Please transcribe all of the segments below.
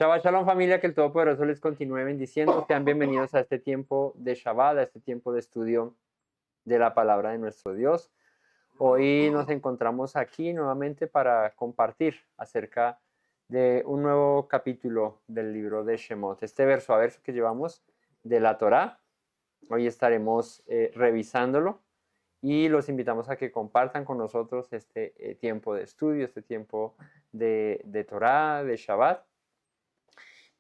Shabbat Shalom familia, que el Todopoderoso les continúe bendiciendo. Sean bienvenidos a este tiempo de Shabbat, a este tiempo de estudio de la palabra de nuestro Dios. Hoy nos encontramos aquí nuevamente para compartir acerca de un nuevo capítulo del libro de Shemot. Este verso a verso que llevamos de la Torá. Hoy estaremos revisándolo y los invitamos a que compartan con nosotros este tiempo de estudio, este tiempo de Torá, de Shabbat.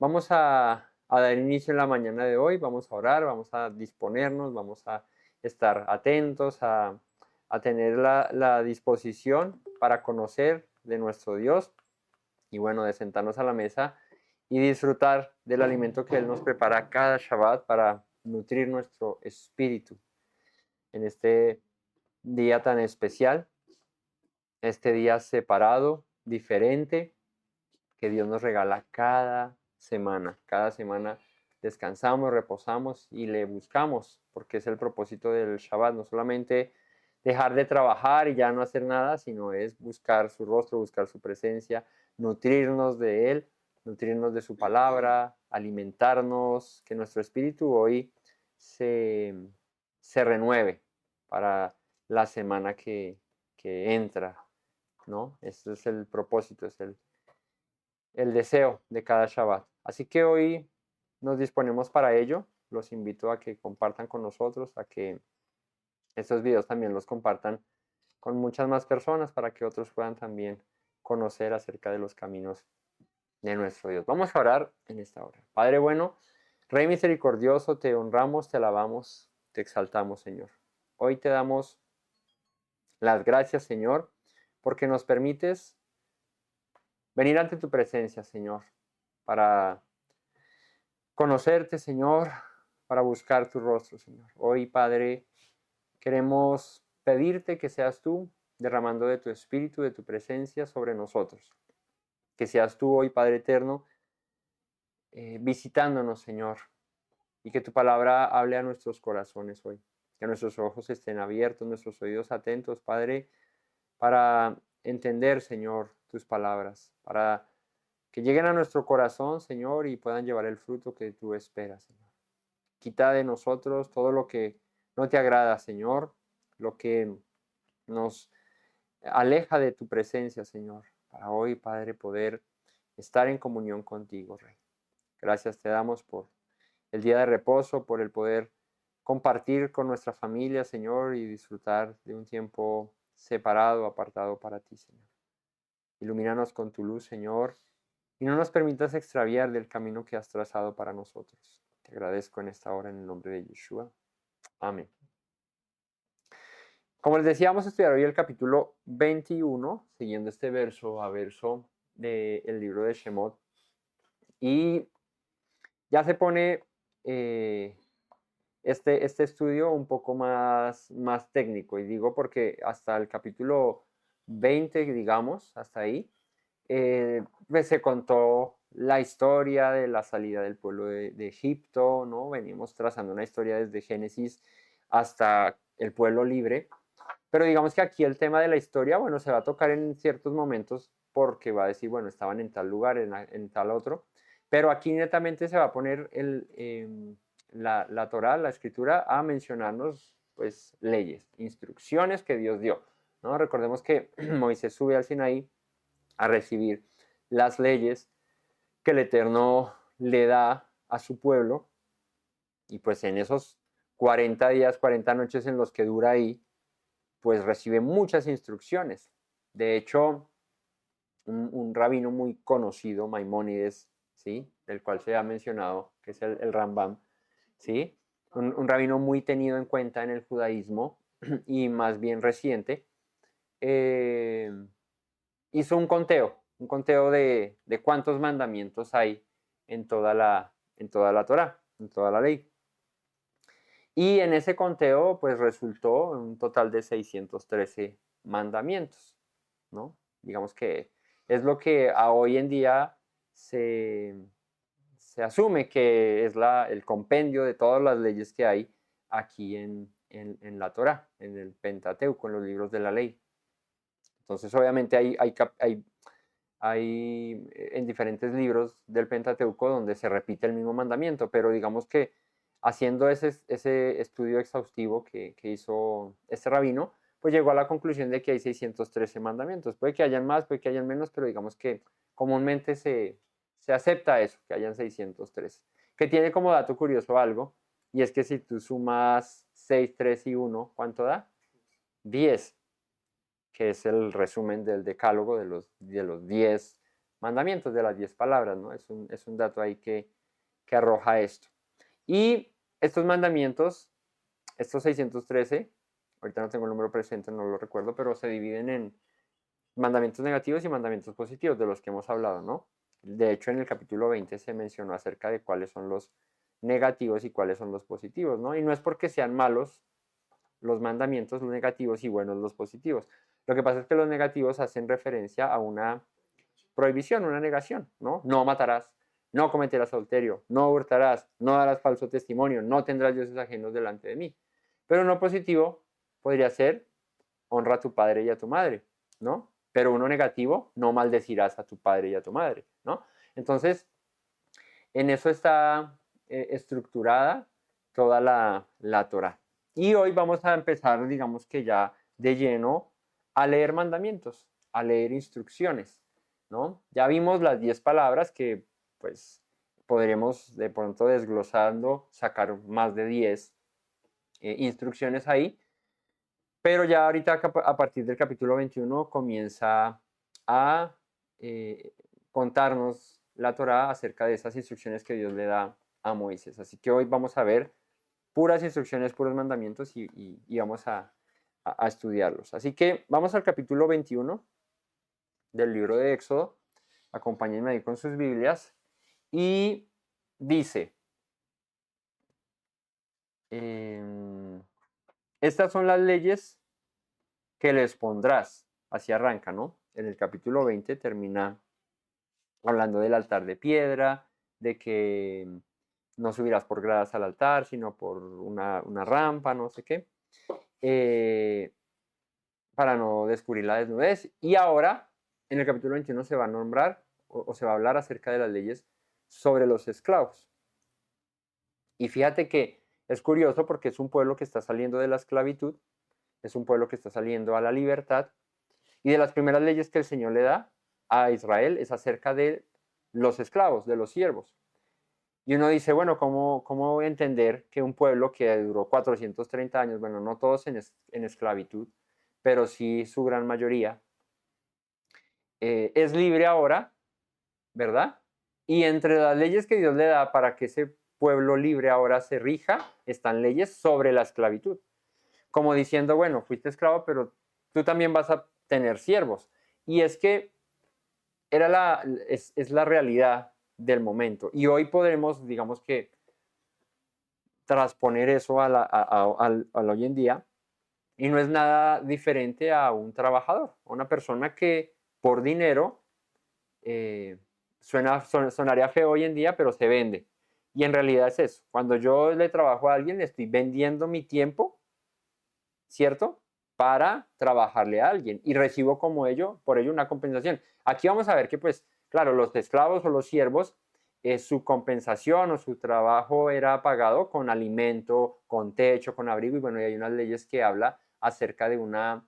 Vamos a dar inicio en la mañana de hoy, vamos a orar, vamos a disponernos, vamos a estar atentos, a tener la disposición para conocer de nuestro Dios y bueno, de sentarnos a la mesa y disfrutar del alimento que Él nos prepara cada Shabbat para nutrir nuestro espíritu en este día tan especial, este día separado, diferente, que Dios nos regala cada semana. Cada semana descansamos, reposamos y le buscamos, porque es el propósito del Shabbat, no solamente dejar de trabajar y ya no hacer nada, sino es buscar su rostro, buscar su presencia, nutrirnos de Él, nutrirnos de su palabra, alimentarnos, que nuestro espíritu hoy se renueve para la semana que entra, ¿no? Este es el propósito, es el deseo de cada Shabbat. Así que hoy nos disponemos para ello. Los invito a que compartan con nosotros, a que estos videos también los compartan con muchas más personas para que otros puedan también conocer acerca de los caminos de nuestro Dios. Vamos a orar en esta hora. Padre bueno, Rey misericordioso, te honramos, te alabamos, te exaltamos, Señor. Hoy te damos las gracias, Señor, porque nos permites venir ante tu presencia, Señor, para conocerte, Señor, para buscar tu rostro, Señor. Hoy, Padre, queremos pedirte que seas tú derramando de tu espíritu, de tu presencia sobre nosotros. Que seas tú hoy, Padre eterno, visitándonos, Señor, y que tu palabra hable a nuestros corazones hoy. Que nuestros ojos estén abiertos, nuestros oídos atentos, Padre, para entender, Señor, tus palabras, para que lleguen a nuestro corazón, Señor, y puedan llevar el fruto que tú esperas, Señor. Quita de nosotros todo lo que no te agrada, Señor, lo que nos aleja de tu presencia, Señor, para hoy, Padre, poder estar en comunión contigo, Rey. Gracias te damos por el día de reposo, por el poder compartir con nuestra familia, Señor, y disfrutar de un tiempo separado, apartado para ti, Señor. Ilumínanos con tu luz, Señor, y no nos permitas extraviar del camino que has trazado para nosotros. Te agradezco en esta hora en el nombre de Yeshua. Amén. Como les decía, vamos a estudiar hoy el capítulo 21, siguiendo este verso a verso del libro de Shemot. Y ya se pone este estudio un poco más técnico. Y digo porque hasta el capítulo 20, digamos, hasta ahí, pues se contó la historia de la salida del pueblo de Egipto, ¿no? Venimos trazando una historia desde Génesis hasta el pueblo libre, pero digamos que aquí el tema de la historia, bueno, se va a tocar en ciertos momentos porque va a decir, bueno, estaban en tal lugar, en tal otro, pero aquí netamente se va a poner la Torá, la escritura, a mencionarnos pues leyes, instrucciones que Dios dio, ¿no? Recordemos que Moisés sube al Sinaí a recibir las leyes que el Eterno le da a su pueblo, y pues en esos 40 días, 40 noches en los que dura ahí, pues recibe muchas instrucciones. De hecho, un rabino muy conocido, Maimónides, ¿sí? Del cual se ha mencionado, que es el Rambam, ¿sí? Un rabino muy tenido en cuenta en el judaísmo y más bien reciente, hizo un conteo de cuántos mandamientos hay en toda la Torá, en toda la ley. Y en ese conteo, pues resultó un total de 613 mandamientos, ¿no? Digamos que es lo que a hoy en día se asume que es el compendio de todas las leyes que hay aquí en la Torá, en el Pentateuco, en los libros de la ley. Entonces, obviamente hay hay en diferentes libros del Pentateuco donde se repite el mismo mandamiento, pero digamos que haciendo ese estudio exhaustivo que hizo este rabino, pues llegó a la conclusión de que hay 613 mandamientos. Puede que hayan más, puede que hayan menos, pero digamos que comúnmente se acepta eso, que hayan 613. Que tiene como dato curioso algo, y es que si tú sumas 6, 3 y 1, ¿cuánto da? 10, que es el resumen del decálogo de los 10 mandamientos, de las 10 palabras, ¿no? Es un dato ahí que arroja esto. Y estos mandamientos, estos 613, ahorita no tengo el número presente, no lo recuerdo, pero se dividen en mandamientos negativos y mandamientos positivos, de los que hemos hablado, ¿no? De hecho, en el capítulo 20 se mencionó acerca de cuáles son los negativos y cuáles son los positivos, ¿no? Y no es porque sean malos los mandamientos, los negativos, y buenos los positivos. Lo que pasa es que los negativos hacen referencia a una prohibición, una negación, ¿no? No matarás, no cometerás adulterio, no hurtarás, no darás falso testimonio, no tendrás dioses ajenos delante de mí. Pero no positivo podría ser honra a tu padre y a tu madre, ¿no? Pero uno negativo, no maldecirás a tu padre y a tu madre, ¿no? Entonces, en eso está estructurada toda la Torah. Y hoy vamos a empezar, digamos que ya de lleno, a leer mandamientos, a leer instrucciones, ¿no? Ya vimos las 10 palabras que, pues, podremos de pronto desglosando, sacar más de 10 instrucciones ahí, pero ya ahorita a partir del capítulo 21 comienza a contarnos la Torá acerca de esas instrucciones que Dios le da a Moisés. Así que hoy vamos a ver puras instrucciones, puros mandamientos y vamos a estudiarlos. Así que vamos al capítulo 21 del libro de Éxodo. Acompáñenme ahí con sus Biblias. Y dice, estas son las leyes que les pondrás. Así arranca, ¿no? En el capítulo 20 termina hablando del altar de piedra, de que no subirás por gradas al altar, sino por una rampa, no sé qué, para no descubrir la desnudez. Y ahora, en el capítulo 21 se va a nombrar o se va a hablar acerca de las leyes sobre los esclavos. Y fíjate que es curioso porque es un pueblo que está saliendo de la esclavitud, es un pueblo que está saliendo a la libertad, y de las primeras leyes que el Señor le da a Israel es acerca de los esclavos, de los siervos. Y uno dice, bueno, ¿cómo entender que un pueblo que duró 430 años, bueno, no todos en esclavitud, pero sí su gran mayoría, es libre ahora, ¿verdad? Y entre las leyes que Dios le da para que ese pueblo libre ahora se rija, están leyes sobre la esclavitud. Como diciendo, bueno, fuiste esclavo, pero tú también vas a tener siervos. Y es que es la realidad del momento. Y hoy podremos, digamos que, transponer eso al hoy en día. Y no es nada diferente a un trabajador, a una persona que por dinero, sonaría feo hoy en día, pero se vende. Y en realidad es eso. Cuando yo le trabajo a alguien, le estoy vendiendo mi tiempo, ¿cierto? Para trabajarle a alguien y recibo por ello una compensación. Aquí vamos a ver que, pues, claro, los esclavos o los siervos, su compensación o su trabajo era pagado con alimento, con techo, con abrigo, y bueno, y hay unas leyes que habla acerca de una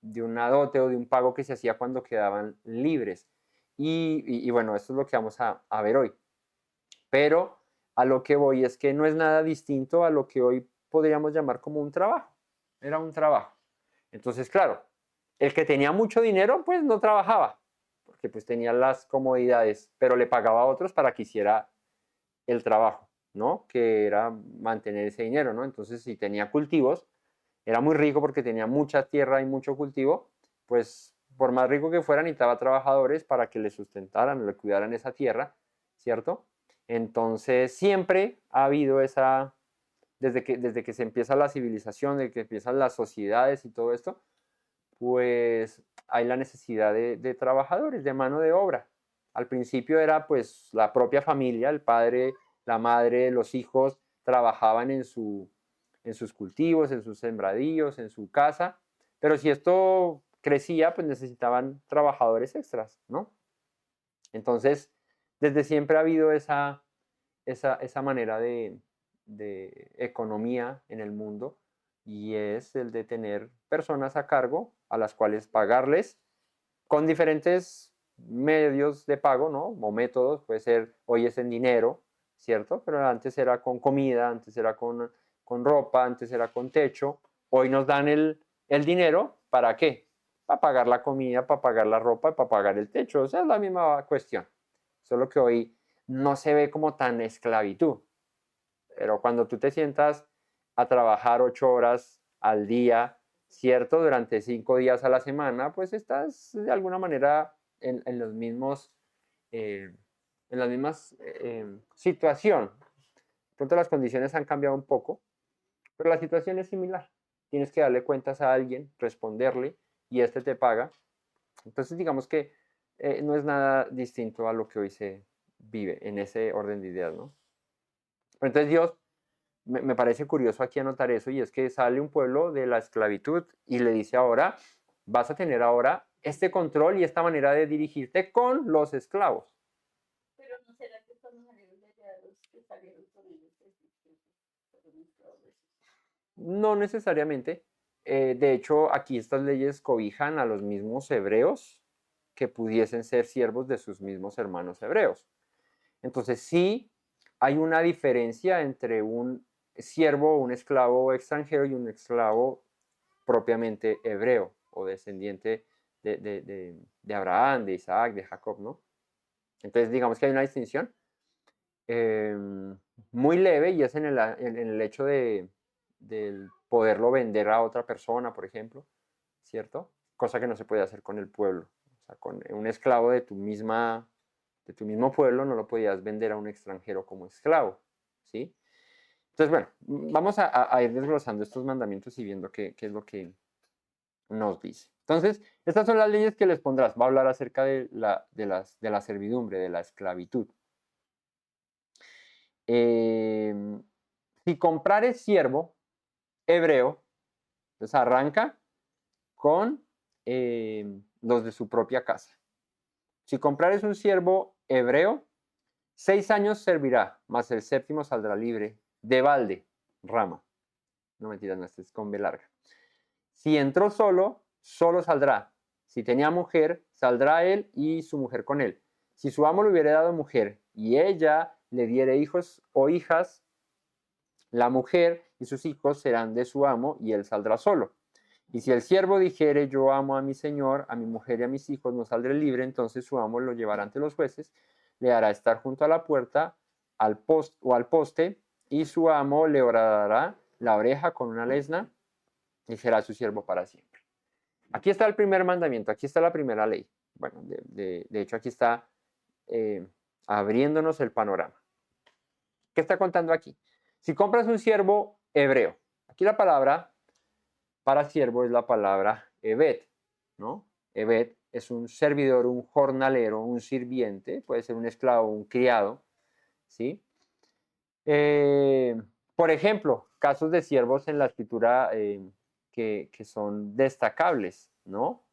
dote o de un pago que se hacía cuando quedaban libres. Y bueno, esto es lo que vamos a ver hoy. Pero a lo que voy es que no es nada distinto a lo que hoy podríamos llamar como un trabajo. Era un trabajo. Entonces, claro, el que tenía mucho dinero, pues no trabajaba, porque pues tenía las comodidades, pero le pagaba a otros para que hiciera el trabajo, ¿no? Que era mantener ese dinero, ¿no? Entonces, si tenía cultivos, era muy rico porque tenía mucha tierra y mucho cultivo, pues por más rico que fuera, necesitaba trabajadores para que le sustentaran, le cuidaran esa tierra, ¿cierto? Entonces, siempre ha habido desde que se empieza la civilización, desde que empiezan las sociedades y todo esto, pues hay la necesidad de trabajadores, de mano de obra. Al principio era pues la propia familia, el padre, la madre, los hijos trabajaban en sus cultivos, en sus sembradíos, en su casa, pero si esto crecía, pues necesitaban trabajadores extras, ¿no? Entonces, desde siempre ha habido esa manera de economía en el mundo, y es el de tener personas a cargo a las cuales pagarles con diferentes medios de pago, ¿no? O métodos, puede ser, hoy es en dinero, ¿cierto? Pero antes era con comida, antes era con ropa, antes era con techo. Hoy nos dan el dinero, ¿para qué? Para pagar la comida, para pagar la ropa, para pagar el techo. O sea, es la misma cuestión. Solo que hoy no se ve como tan esclavitud. Pero cuando tú te sientas a trabajar 8 horas al día, ¿cierto? Durante 5 días a la semana, pues estás de alguna manera en los mismos, en las mismas situación. De pronto las condiciones han cambiado un poco, pero la situación es similar. Tienes que darle cuentas a alguien, responderle, y este te paga. Entonces, digamos que no es nada distinto a lo que hoy se vive en ese orden de ideas, ¿no? Pero entonces Dios, me parece curioso aquí anotar eso, y es que sale un pueblo de la esclavitud y le dice ahora, vas a tener ahora este control y esta manera de dirigirte con los esclavos. Pero no será que son salieron de allá los que salieron con ellos, fueron esclavos. No necesariamente. De hecho, aquí estas leyes cobijan a los mismos hebreos que pudiesen ser siervos de sus mismos hermanos hebreos. Entonces, sí hay una diferencia entre un siervo o un esclavo extranjero y un esclavo propiamente hebreo o descendiente de Abraham, de Isaac, de Jacob, ¿no? Entonces, digamos que hay una distinción eh, muy leve, y es en el hecho del poderlo vender a otra persona, por ejemplo, ¿cierto? Cosa que no se puede hacer con el pueblo. O sea, con un esclavo de tu mismo pueblo no lo podías vender a un extranjero como esclavo, ¿sí? Entonces, bueno, vamos a ir desglosando estos mandamientos y viendo qué es lo que nos dice. Entonces, estas son las leyes que les pondrás. Va a hablar acerca de la servidumbre, de la esclavitud. Si comprares siervo hebreo, entonces arranca con los de su propia casa. Si comprares un siervo hebreo, 6 años servirá, mas el séptimo saldrá libre, de balde, rama. No mentiras, no, este es con B larga. Si entró solo, solo saldrá. Si tenía mujer, saldrá él y su mujer con él. Si su amo le hubiera dado mujer y ella le diere hijos o hijas, la mujer y sus hijos serán de su amo y él saldrá solo. Y si el siervo dijere, yo amo a mi señor, a mi mujer y a mis hijos, no saldré libre, entonces su amo lo llevará ante los jueces, le hará estar junto a la puerta al poste, y su amo le horadará la oreja con una lesna, y será su siervo para siempre. Aquí está el primer mandamiento, aquí está la primera ley. Bueno, de hecho aquí está abriéndonos el panorama. ¿Qué está contando aquí? Si compras un siervo hebreo, aquí la palabra para siervo es la palabra ebed, ¿no? Ebed es un servidor, un jornalero, un sirviente, puede ser un esclavo, un criado, ¿sí? Por ejemplo, casos de siervos en la escritura que son destacables, ¿no?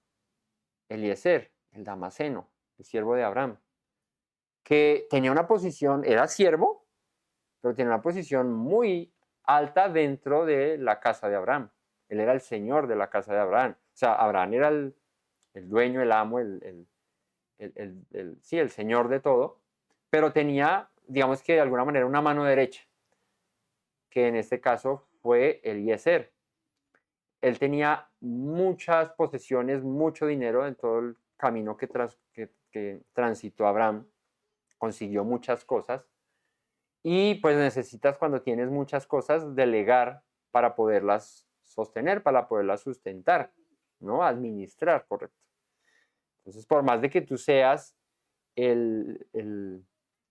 Eliezer, el damaseno, el siervo de Abraham, que tenía una posición, era siervo, pero tenía una posición muy alta dentro de la casa de Abraham. Él era el señor de la casa de Abraham. O sea, Abraham era el dueño, el amo, sí, el señor de todo, pero tenía, digamos que de alguna manera, una mano derecha, que en este caso fue Eliezer. Él tenía muchas posesiones, mucho dinero en todo el camino que transitó Abraham, consiguió muchas cosas, y pues necesitas, cuando tienes muchas cosas, delegar para poderlas sostener, para poderlas sustentar, ¿no? Administrar, correcto. Entonces, por más de que tú seas el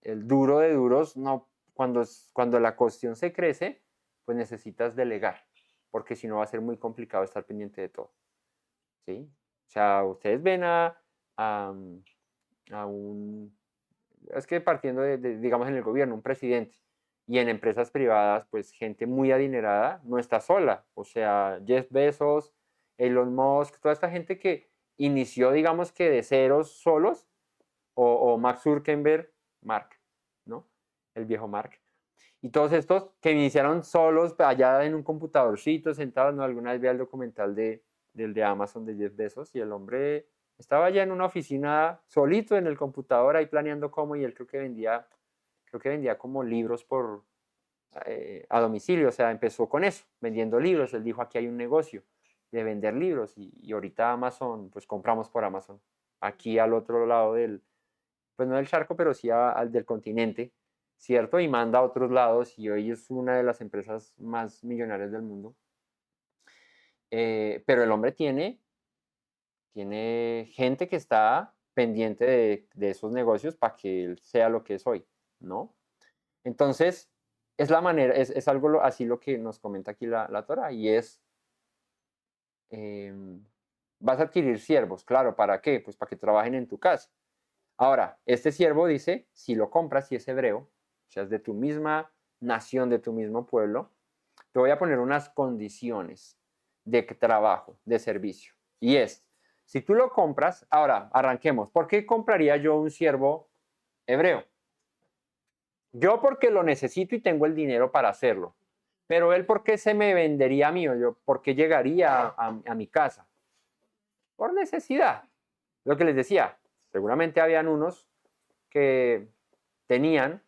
duro de duros, no, cuando la cuestión se crece, pues necesitas delegar, porque si no va a ser muy complicado estar pendiente de todo, ¿sí? O sea, ustedes ven a, a un, es que partiendo digamos, en el gobierno, un presidente, y en empresas privadas, pues gente muy adinerada no está sola. O sea, Jeff Bezos, Elon Musk, toda esta gente que inició, digamos que de ceros solos, o Mark Zuckerberg, Mark, ¿no? El viejo Mark. Y todos estos que iniciaron solos allá en un computadorcito, sentados, ¿no? Alguna vez vi el documental del de Amazon de Jeff Bezos y el hombre estaba allá en una oficina solito en el computador ahí planeando cómo y él creo que vendía como libros a domicilio, o sea, empezó con eso, vendiendo libros. Él dijo, aquí hay un negocio de vender libros y ahorita Amazon, pues compramos por Amazon, aquí al otro lado pues no del charco, pero sí al del continente, ¿cierto? Y manda a otros lados y hoy es una de las empresas más millonarias del mundo. Pero el hombre tiene gente que está pendiente de esos negocios para que él sea lo que es hoy, ¿no? Entonces, es la manera, es algo así lo que nos comenta aquí la Torah, y es, vas a adquirir siervos, claro, ¿para qué? Pues para que trabajen en tu casa. Ahora, este siervo dice, si lo compras, si es hebreo, o sea, es de tu misma nación, de tu mismo pueblo, te voy a poner unas condiciones de trabajo, de servicio. Y es, si tú lo compras, ahora arranquemos, ¿por qué compraría yo un siervo hebreo? Yo porque lo necesito y tengo el dinero para hacerlo. Pero él, ¿por qué se me vendería a mí? O yo, ¿por qué llegaría a mi casa? Por necesidad. Lo que les decía, seguramente habían unos que tenían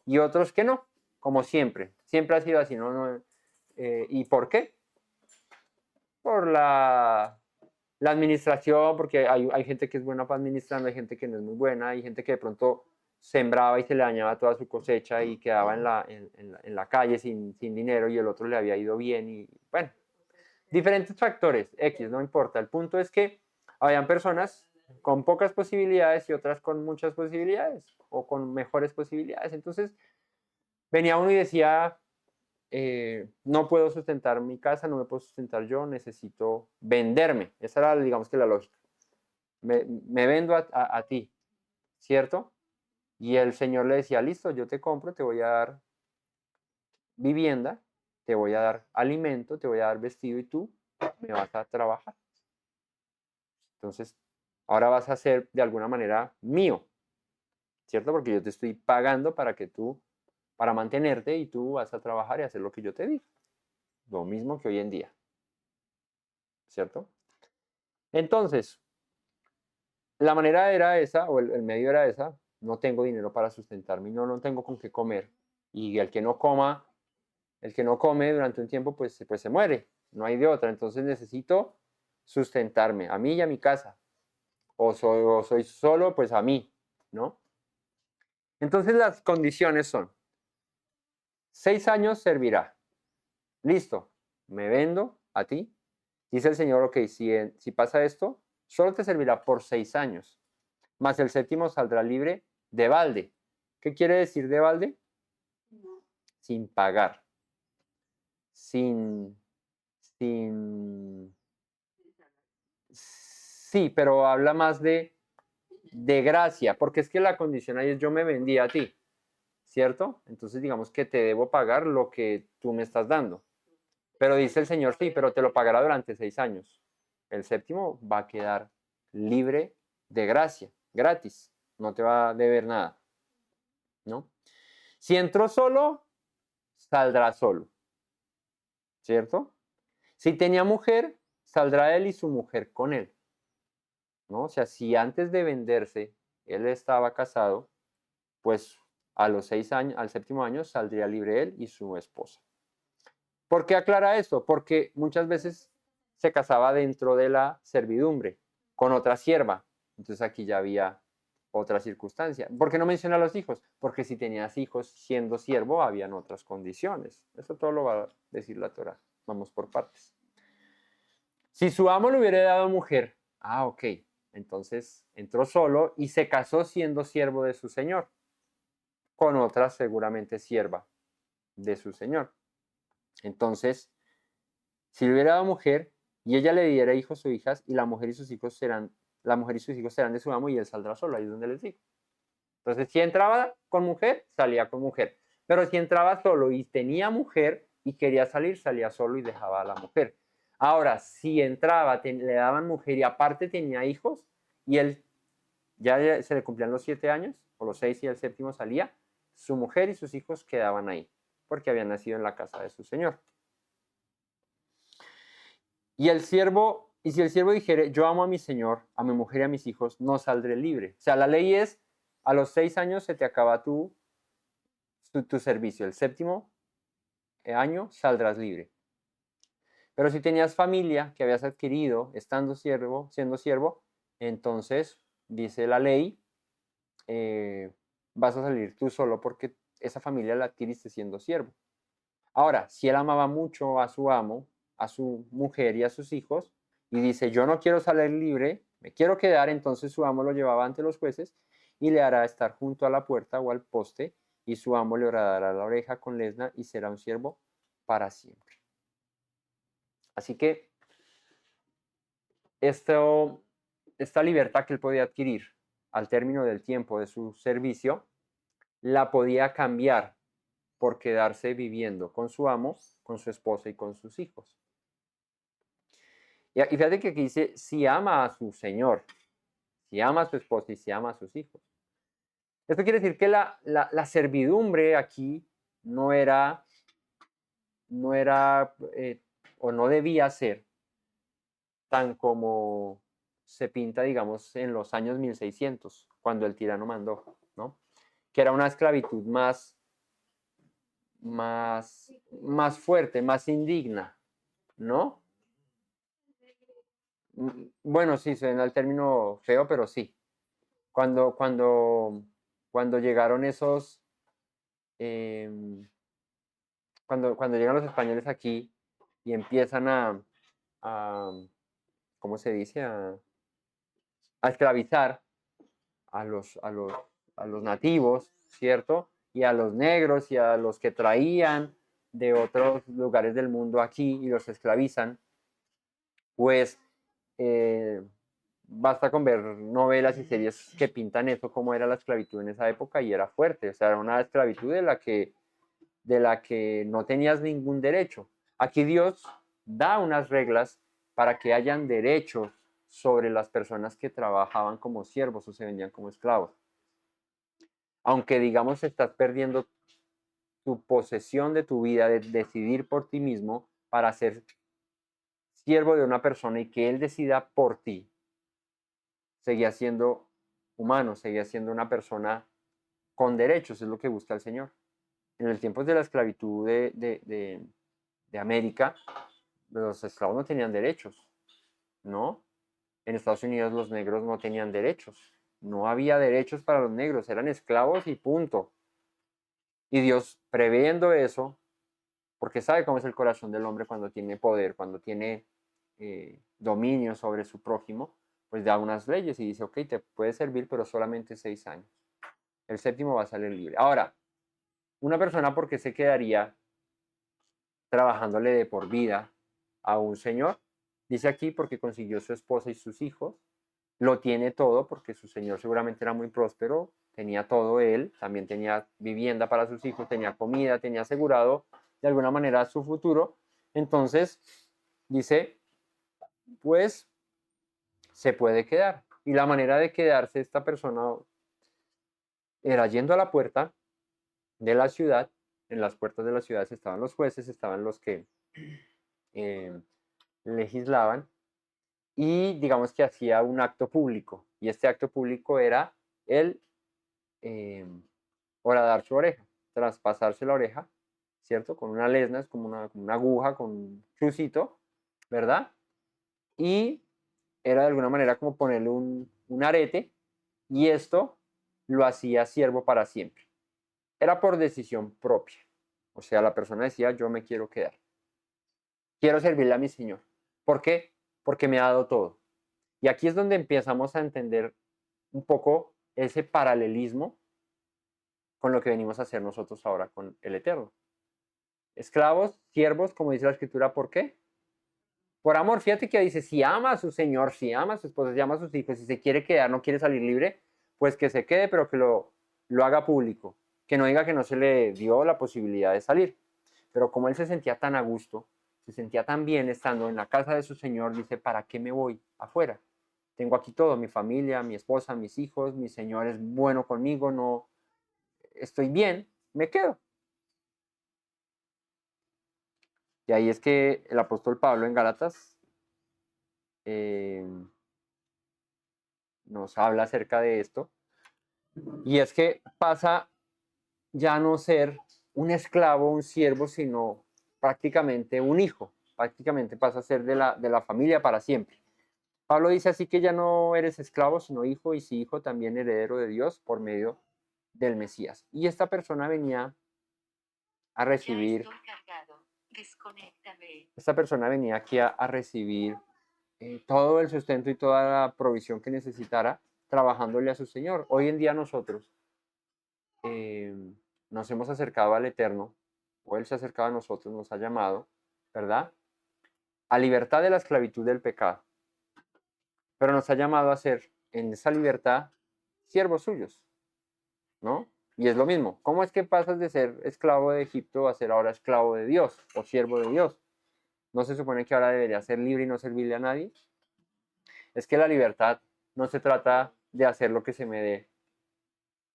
y otros que no, como siempre. Siempre ha sido así, ¿no? ¿Y por qué? Por la administración, porque hay gente que es buena para administrar, hay gente que no es muy buena, hay gente que de pronto sembraba y se le dañaba toda su cosecha y quedaba en la calle sin dinero y el otro le había ido bien y bueno, diferentes factores, X, no importa. El punto es que habían personas con pocas posibilidades y otras con muchas posibilidades o con mejores posibilidades. Entonces venía uno y decía, no puedo sustentar mi casa, no me puedo sustentar yo, necesito venderme. Esa era, digamos que la lógica. Me vendo a ti, ¿cierto? Y el Señor le decía, listo, yo te compro, te voy a dar vivienda, te voy a dar alimento, te voy a dar vestido y tú me vas a trabajar. Entonces, ahora vas a ser de alguna manera mío, ¿cierto? Porque yo te estoy pagando para mantenerte y tú vas a trabajar y hacer lo que yo te digo. Lo mismo que hoy en día, ¿cierto? Entonces, la manera era esa, o el medio era esa, no tengo dinero para sustentarme, no tengo con qué comer. Y el que no come durante un tiempo, pues se muere, no hay de otra. Entonces necesito sustentarme a mí y a mi casa. O soy solo, pues a mí, ¿no? Entonces las condiciones son, 6 años servirá. Listo, me vendo a ti. Dice el Señor, ok, si pasa esto, solo te servirá por 6 años. Más el séptimo saldrá libre de balde. ¿Qué quiere decir de balde? No. Sin pagar. Sin. Sí, pero habla más de gracia, porque es que la condición ahí es yo me vendí a ti, ¿cierto? Entonces digamos que te debo pagar lo que tú me estás dando. Pero dice el Señor, sí, pero te lo pagará durante 6 años. El séptimo va a quedar libre de gracia, gratis, no te va a deber nada, ¿no? Si entró solo, saldrá solo, ¿cierto? Si tenía mujer, saldrá él y su mujer con él, ¿no? O sea, si antes de venderse él estaba casado, pues a los 6 años, al séptimo año saldría libre él y su esposa. ¿Por qué aclara esto? Porque muchas veces se casaba dentro de la servidumbre con otra sierva. Entonces aquí ya había otra circunstancia. ¿Por qué no menciona a los hijos? Porque si tenías hijos siendo siervo, habían otras condiciones. Eso todo lo va a decir la Torah. Vamos por partes. Si su amo le hubiera dado mujer, ok, entonces entró solo y se casó siendo siervo de su señor, con otra seguramente sierva de su señor. Entonces, si le hubiera dado mujer y ella le diera hijos o hijas, y la mujer y sus hijos serán de su amo y él saldrá solo, ahí es donde les digo. Entonces, si entraba con mujer, salía con mujer. Pero si entraba solo y tenía mujer y quería salir, salía solo y dejaba a la mujer. Ahora, si entraba, le daban mujer y aparte tenía hijos y él ya se le cumplían los 7 años, o los 6 y el séptimo salía, su mujer y sus hijos quedaban ahí, porque habían nacido en la casa de su señor. Y si el siervo dijere, yo amo a mi señor, a mi mujer y a mis hijos, no saldré libre. O sea, la ley es, a los 6 años se te acaba tu servicio, el séptimo año saldrás libre. Pero si tenías familia que habías adquirido siendo siervo, entonces, dice la ley, vas a salir tú solo porque esa familia la adquiriste siendo siervo. Ahora, si él amaba mucho a su amo, a su mujer y a sus hijos, y dice, yo no quiero salir libre, me quiero quedar, entonces su amo lo llevaba ante los jueces y le hará estar junto a la puerta o al poste, y su amo le horadará la oreja con lesna y será un siervo para siempre. Así que esta libertad que él podía adquirir al término del tiempo de su servicio, la podía cambiar por quedarse viviendo con su amo, con su esposa y con sus hijos. Y fíjate que aquí dice, si ama a su señor, si ama a su esposa y si ama a sus hijos. Esto quiere decir que la servidumbre aquí no era o no debía ser tan como se pinta, digamos, en los años 1600, cuando el tirano mandó, ¿no? Que era una esclavitud más fuerte, más indigna, ¿no? Bueno, sí, suena el término feo, pero sí. Cuando llegaron cuando llegan los españoles aquí y empiezan ¿cómo se dice? A esclavizar a los nativos, ¿cierto? Y a los negros y a los que traían de otros lugares del mundo aquí y los esclavizan, pues basta con ver novelas y series que pintan eso, cómo era la esclavitud en esa época, y era fuerte, o sea, era una esclavitud de la que no tenías ningún derecho. Aquí Dios da unas reglas para que hayan derechos sobre las personas que trabajaban como siervos o se vendían como esclavos. Aunque digamos estás perdiendo tu posesión de tu vida, de decidir por ti mismo para ser siervo de una persona y que él decida por ti, seguía siendo humano, seguía siendo una persona con derechos, es lo que busca el Señor. En el tiempo de la esclavitud de América, los esclavos no tenían derechos, ¿no? En Estados Unidos los negros no tenían derechos, no había derechos para los negros, eran esclavos y punto. Y Dios, previendo eso, porque sabe cómo es el corazón del hombre cuando tiene poder, cuando tiene dominio sobre su prójimo, pues da unas leyes y dice, ok, te puede servir, pero solamente 6 años. El séptimo va a salir libre. Ahora, una persona, ¿por qué se quedaría trabajándole de por vida a un señor? Dice aquí, porque consiguió su esposa y sus hijos, lo tiene todo, porque su señor seguramente era muy próspero, tenía todo él, también tenía vivienda para sus hijos, tenía comida, tenía asegurado de alguna manera su futuro. Entonces, dice, pues se puede quedar. Y la manera de quedarse esta persona era yendo a la puerta de la ciudad. En las puertas de las ciudades estaban los jueces, estaban los que legislaban, y digamos que hacía un acto público. Y este acto público era el horadar su oreja, traspasarse la oreja, ¿cierto? Con una lesna, es como una aguja con un chucito, ¿verdad? Y era de alguna manera como ponerle un arete, y esto lo hacía siervo para siempre. Era por decisión propia. O sea, la persona decía, yo me quiero quedar. Quiero servirle a mi Señor. ¿Por qué? Porque me ha dado todo. Y aquí es donde empezamos a entender un poco ese paralelismo con lo que venimos a hacer nosotros ahora con el Eterno. Esclavos, siervos, como dice la Escritura, ¿por qué? Por amor. Fíjate que dice, si ama a su Señor, si ama a su esposa, si ama a sus hijos, si se quiere quedar, no quiere salir libre, pues que se quede, pero que lo haga público. Que no diga que no se le dio la posibilidad de salir. Pero como él se sentía tan a gusto, se sentía tan bien estando en la casa de su Señor, dice, ¿para qué me voy afuera? tengo aquí todo, mi familia, mi esposa, mis hijos, mi Señor es bueno conmigo, no estoy bien, me quedo. Y ahí es que el apóstol Pablo en Gálatas nos habla acerca de esto. Y es que pasa ya a no ser un esclavo, un siervo, sino prácticamente un hijo. Prácticamente pasa a ser de la familia para siempre. Pablo dice así que ya no eres esclavo, sino hijo, y si hijo también heredero de Dios por medio del Mesías. Y esta persona venía a recibir, esta persona venía aquí a recibir todo el sustento y toda la provisión que necesitara trabajándole a su Señor. Hoy en día nosotros nos hemos acercado al Eterno, o Él se ha acercado a nosotros, nos ha llamado, ¿verdad? A libertad de la esclavitud del pecado. Pero nos ha llamado a ser en esa libertad siervos suyos, ¿no? Y es lo mismo. ¿Cómo es que pasas de ser esclavo de Egipto a ser ahora esclavo de Dios o siervo de Dios? ¿No se supone que ahora debería ser libre y no servirle a nadie? Es que la libertad no se trata de hacer lo que se me dé,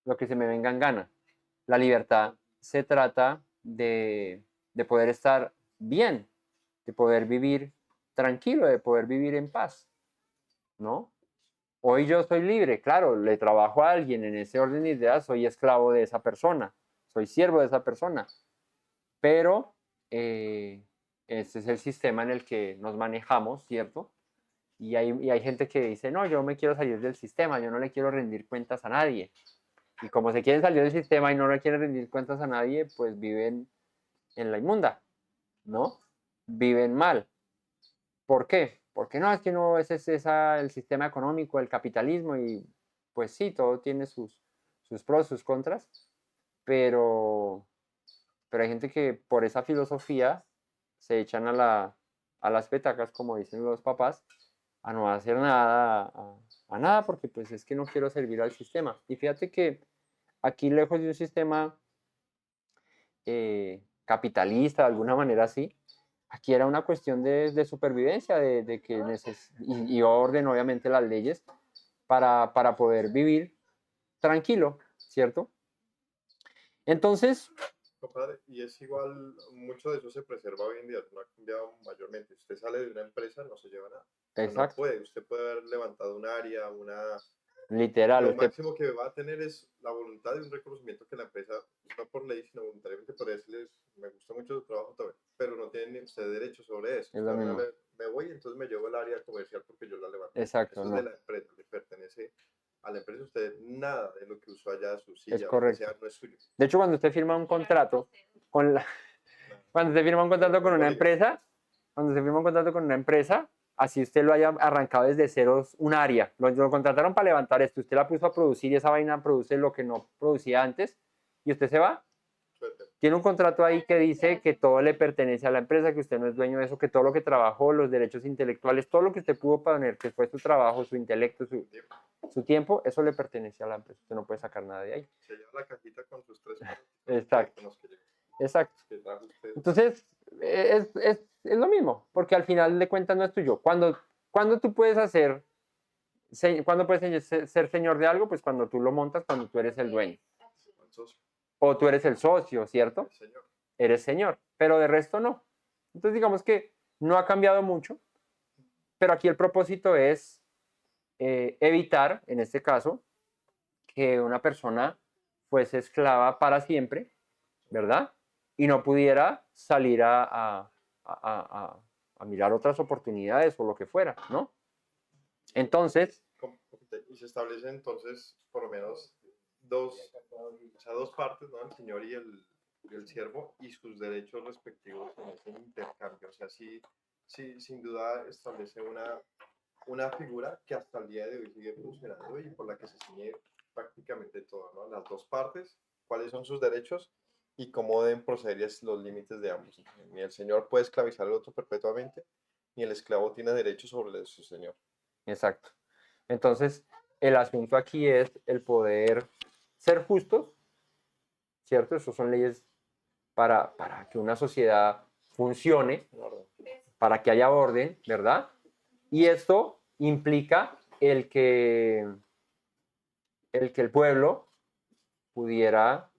lo que se me venga en gana. La libertad se trata de poder estar bien, de poder vivir tranquilo, de poder vivir en paz, ¿no? Hoy yo soy libre, claro, le trabajo a alguien en ese orden de ideas, soy esclavo de esa persona, soy siervo de esa persona, pero ese es el sistema en el que nos manejamos, ¿cierto? Y hay gente que dice, no, yo me quiero salir del sistema, yo no le quiero rendir cuentas a nadie. Y como se quieren salir del sistema y no le quieren rendir cuentas a nadie, pues viven en la inmunda, ¿no? Viven mal. ¿Por qué? Porque no, es que no, ese es el sistema económico, el capitalismo, y pues sí, todo tiene sus pros, sus contras, pero, pero hay gente que por esa filosofía se echan a las petacas, como dicen los papás, a no hacer nada, a nada, porque pues es que no quiero servir al sistema. Y fíjate que aquí lejos de un sistema capitalista, de alguna manera así, aquí era una cuestión de supervivencia, de que y orden, obviamente, las leyes para poder vivir tranquilo, ¿cierto? Entonces, Compadre, y es igual, mucho de eso se preserva hoy en día, no ha cambiado mayormente. Usted sale de una empresa, no se lleva nada. O sea, no exacto, puede, usted puede haber levantado un área, literal, lo usted, máximo que va a tener es la voluntad de un reconocimiento que la empresa, no por ley, sino voluntariamente, podría decirles, me gusta mucho su trabajo también, pero no tiene usted derecho sobre eso. es lo mismo, Me voy, entonces me llevo el área comercial porque yo la levanté. exacto, Eso es de no, la empresa, le pertenece a la empresa. Usted nada de lo que usó allá, su es silla, lo que correcto. sea, no es suyo. De hecho, cuando usted firma un contrato con la, cuando usted firma un contrato con una empresa, cuando se firma un contrato con una empresa, así usted lo haya arrancado desde ceros un área, lo contrataron para levantar esto, usted la puso a producir y esa vaina produce lo que no producía antes y usted se va, tiene un contrato ahí que dice que todo le pertenece a la empresa, que usted no es dueño de eso, que todo lo que trabajó, los derechos intelectuales, todo lo que usted pudo poner, que fue su trabajo, su intelecto, su tiempo, eso le pertenece a la empresa, usted no puede sacar nada de ahí. Se lleva la cajita con sus tres Exacto. Exacto. Entonces, es lo mismo, porque al final de cuentas no es tuyo. Cuando tú puedes cuando puedes ser señor de algo, pues cuando tú lo montas, cuando tú eres el dueño. O tú eres el socio, ¿cierto? Eres señor, pero de resto no. Entonces digamos que no ha cambiado mucho, pero aquí el propósito es evitar, en este caso, que una persona fuese esclava para siempre, ¿verdad? Y no pudiera salir a mirar otras oportunidades o lo que fuera, ¿no? Entonces, y se establecen entonces por lo menos dos partes, ¿no? El señor y el siervo y sus derechos respectivos en ese intercambio. O sea, sí, sin duda establece una figura que hasta el día de hoy sigue funcionando y por la que se ciñe prácticamente todo, ¿no? Las dos partes, cuáles son sus derechos y cómo deben proceder los límites de ambos. Ni el señor puede esclavizar al otro perpetuamente, ni el esclavo tiene derechos sobre su señor. exacto. Entonces, el asunto aquí es el poder ser justos, ¿cierto? Esas son leyes para que una sociedad funcione, para que haya orden, ¿verdad? Y esto implica el que el pueblo pudiera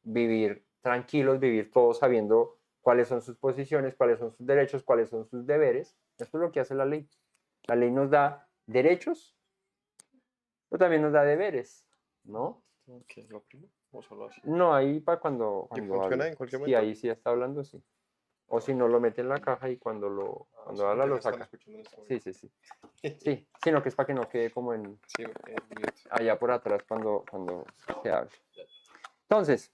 vivir tranquilos, vivir todos sabiendo cuáles son sus posiciones, cuáles son sus derechos, cuáles son sus deberes. Esto es lo que hace la ley. La ley nos da derechos, pero también nos da deberes, ¿no? ¿Qué es lo primero? Vamos a hablar así. No, ahí para cuando ¿Y funciona hable. en cualquier Sí, momento? ahí sí está hablando, sí. O si no, lo mete en la caja y cuando Sí, habla porque lo me están saca. escuchando en este Sí, momento. sí, sí. Sí, sino que es para que no quede como Sí, mute. allá por atrás cuando se hable. Entonces,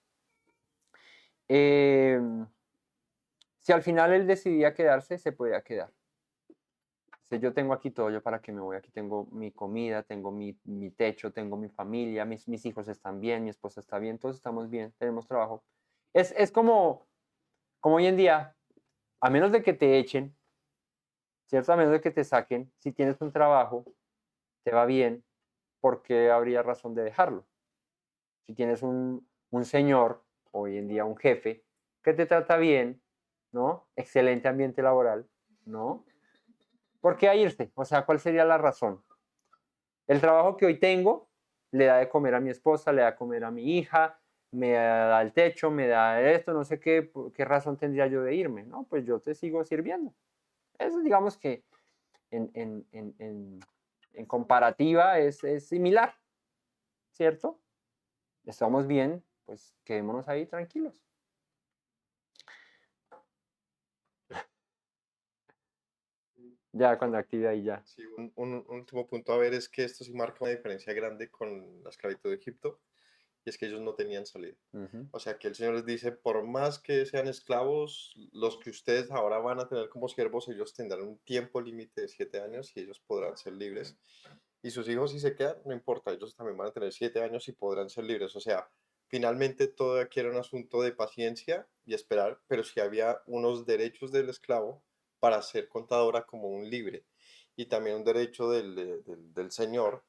eh, si al final él decidía quedarse, se podía quedar. Si yo tengo aquí todo, yo para qué me voy, aquí tengo mi comida, tengo mi techo, tengo mi familia, mis hijos están bien, mi esposa está bien, todos estamos bien, tenemos trabajo. Es como hoy en día, a menos de que te echen, ¿cierto? A menos de que te saquen, si tienes un trabajo, te va bien, ¿por qué habría razón de dejarlo? Si tienes un señor, hoy en día un jefe, que te trata bien, ¿no? Excelente ambiente laboral, ¿no? ¿Por qué a irse? O sea, ¿cuál sería la razón? El trabajo que hoy tengo le da de comer a mi esposa, le da de comer a mi hija, me da el techo, me da esto, no sé qué, qué razón tendría yo de irme, ¿no? Pues yo te sigo sirviendo. Eso digamos que en comparativa es similar, ¿cierto? Estamos bien, pues quedémonos ahí tranquilos. Ya cuando active ahí ya. Sí, un último punto a ver es que esto sí marca una diferencia grande con la esclavitud de Egipto, y es que ellos no tenían salida. Ujú. O sea, que el Señor les dice, por más que sean esclavos, los que ustedes ahora van a tener como siervos, ellos tendrán un tiempo límite de 7 años y ellos podrán ser libres. Y sus hijos si se quedan, no importa, ellos también van a tener 7 años y podrán ser libres. O sea, finalmente todo aquí era un asunto de paciencia y esperar, pero sí había unos derechos del esclavo para ser contadora como un libre y también un derecho del señor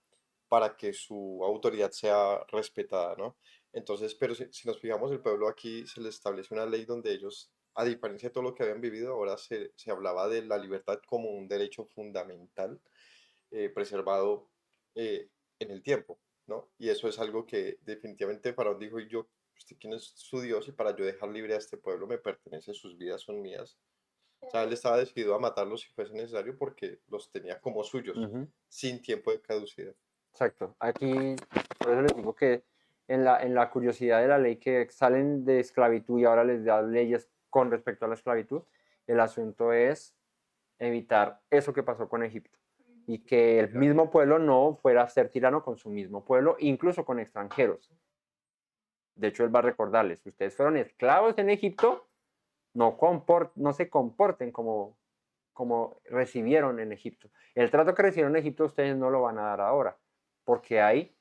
para que su autoridad sea respetada, ¿no? Entonces, pero si nos fijamos, el pueblo aquí se les establece una ley donde ellos, a diferencia de todo lo que habían vivido, ahora se hablaba de la libertad como un derecho fundamental preservado en el tiempo, ¿no? Y eso es algo que definitivamente Faraón dijo, y yo, ¿usted quién es su Dios? Y para yo dejar libre a este pueblo me pertenece, sus vidas son mías. O sea, él estaba decidido a matarlos si fuese necesario porque los tenía como suyos, Ujú. sin tiempo de caducidad. Exacto. Aquí, por eso les digo que en la curiosidad de la ley que salen de esclavitud y ahora les da leyes con respecto a la esclavitud, el asunto es evitar eso que pasó con Egipto y que el mismo pueblo no fuera a ser tirano con su mismo pueblo, incluso con extranjeros. De hecho, él va a recordarles, ustedes fueron esclavos en Egipto, no se comporten como recibieron en Egipto. El trato que recibieron en Egipto ustedes no lo van a dar ahora, porque hay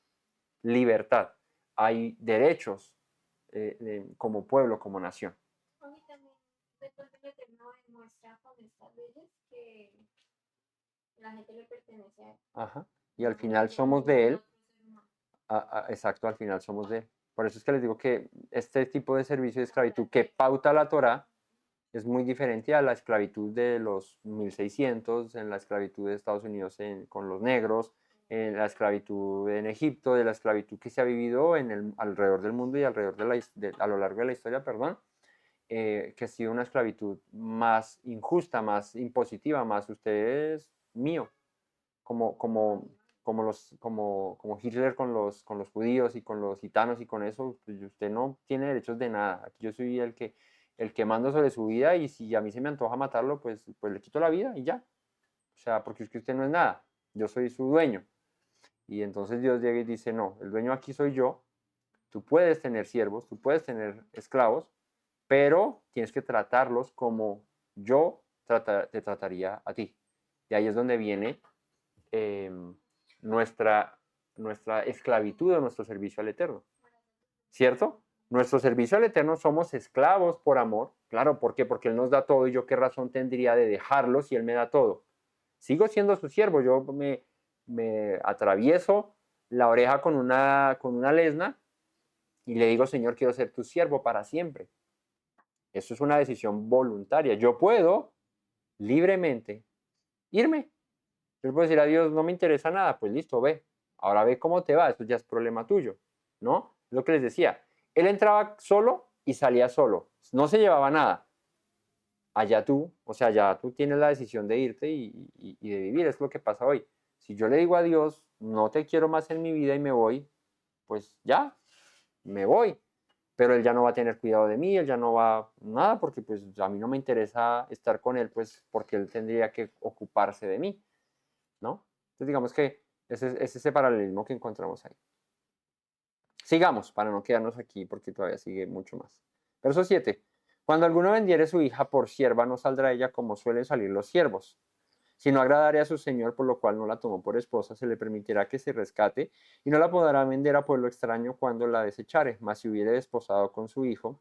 libertad, hay derechos como pueblo, como nación. A mí también, de pronto el Eterno demuestra con estas leyes que la gente le pertenece a él. Ajá. Y al No final le somos pertenece de a él. otro ser humano. Exacto, al final somos de él. Por eso es que les digo que este tipo de servicio de esclavitud que pauta la Torá es muy diferente a la esclavitud de los 1600, en la esclavitud de Estados Unidos con los negros, en la esclavitud en Egipto, de la esclavitud que se ha vivido alrededor del mundo y alrededor a lo largo de la historia, perdón, que ha sido una esclavitud más injusta, más impositiva, más usted es mío, como, como, como Hitler con los judíos y con los gitanos y con eso, pues usted no tiene derechos de nada. Aquí yo soy el que mando sobre su vida y si a mí se me antoja matarlo, pues le quito la vida y ya. O sea, porque es que usted no es nada, yo soy su dueño. Y entonces Dios llega y dice, no, el dueño aquí soy yo, tú puedes tener siervos, tú puedes tener esclavos, pero tienes que tratarlos como yo te trataría a ti. Y ahí es donde viene eh, nuestra esclavitud o nuestro servicio al Eterno. ¿Cierto? Nuestro servicio al Eterno somos esclavos por amor. Claro, ¿por qué? Porque Él nos da todo y yo qué razón tendría de dejarlo si Él me da todo. Sigo siendo su siervo, yo me atravieso la oreja con una lesna y le digo, Señor, quiero ser tu siervo para siempre. Eso es una decisión voluntaria. Yo puedo libremente irme. Yo le puedo decir a Dios, no me interesa nada, pues listo, ve. Ahora ve cómo te va, eso ya es problema tuyo, ¿no? Lo que les decía, él entraba solo y salía solo, no se llevaba nada. Allá tú, o sea, ya tú tienes la decisión de irte y de vivir, es lo que pasa hoy. Si yo le digo a Dios, no te quiero más en mi vida y me voy, pues ya, me voy. Pero él ya no va a tener cuidado de mí, él ya no va nada, porque pues a mí no me interesa estar con él, pues porque él tendría que ocuparse de mí, ¿no? Entonces digamos que ese es ese paralelismo que encontramos ahí. Sigamos, para no quedarnos aquí, porque todavía sigue mucho más. Verso 7. Cuando alguno vendiere su hija por sierva, no saldrá ella como suelen salir los siervos. Si no agradare a su señor, por lo cual no la tomó por esposa, se le permitirá que se rescate y no la podrá vender a pueblo extraño cuando la desechare. Mas si hubiere desposado con su hijo,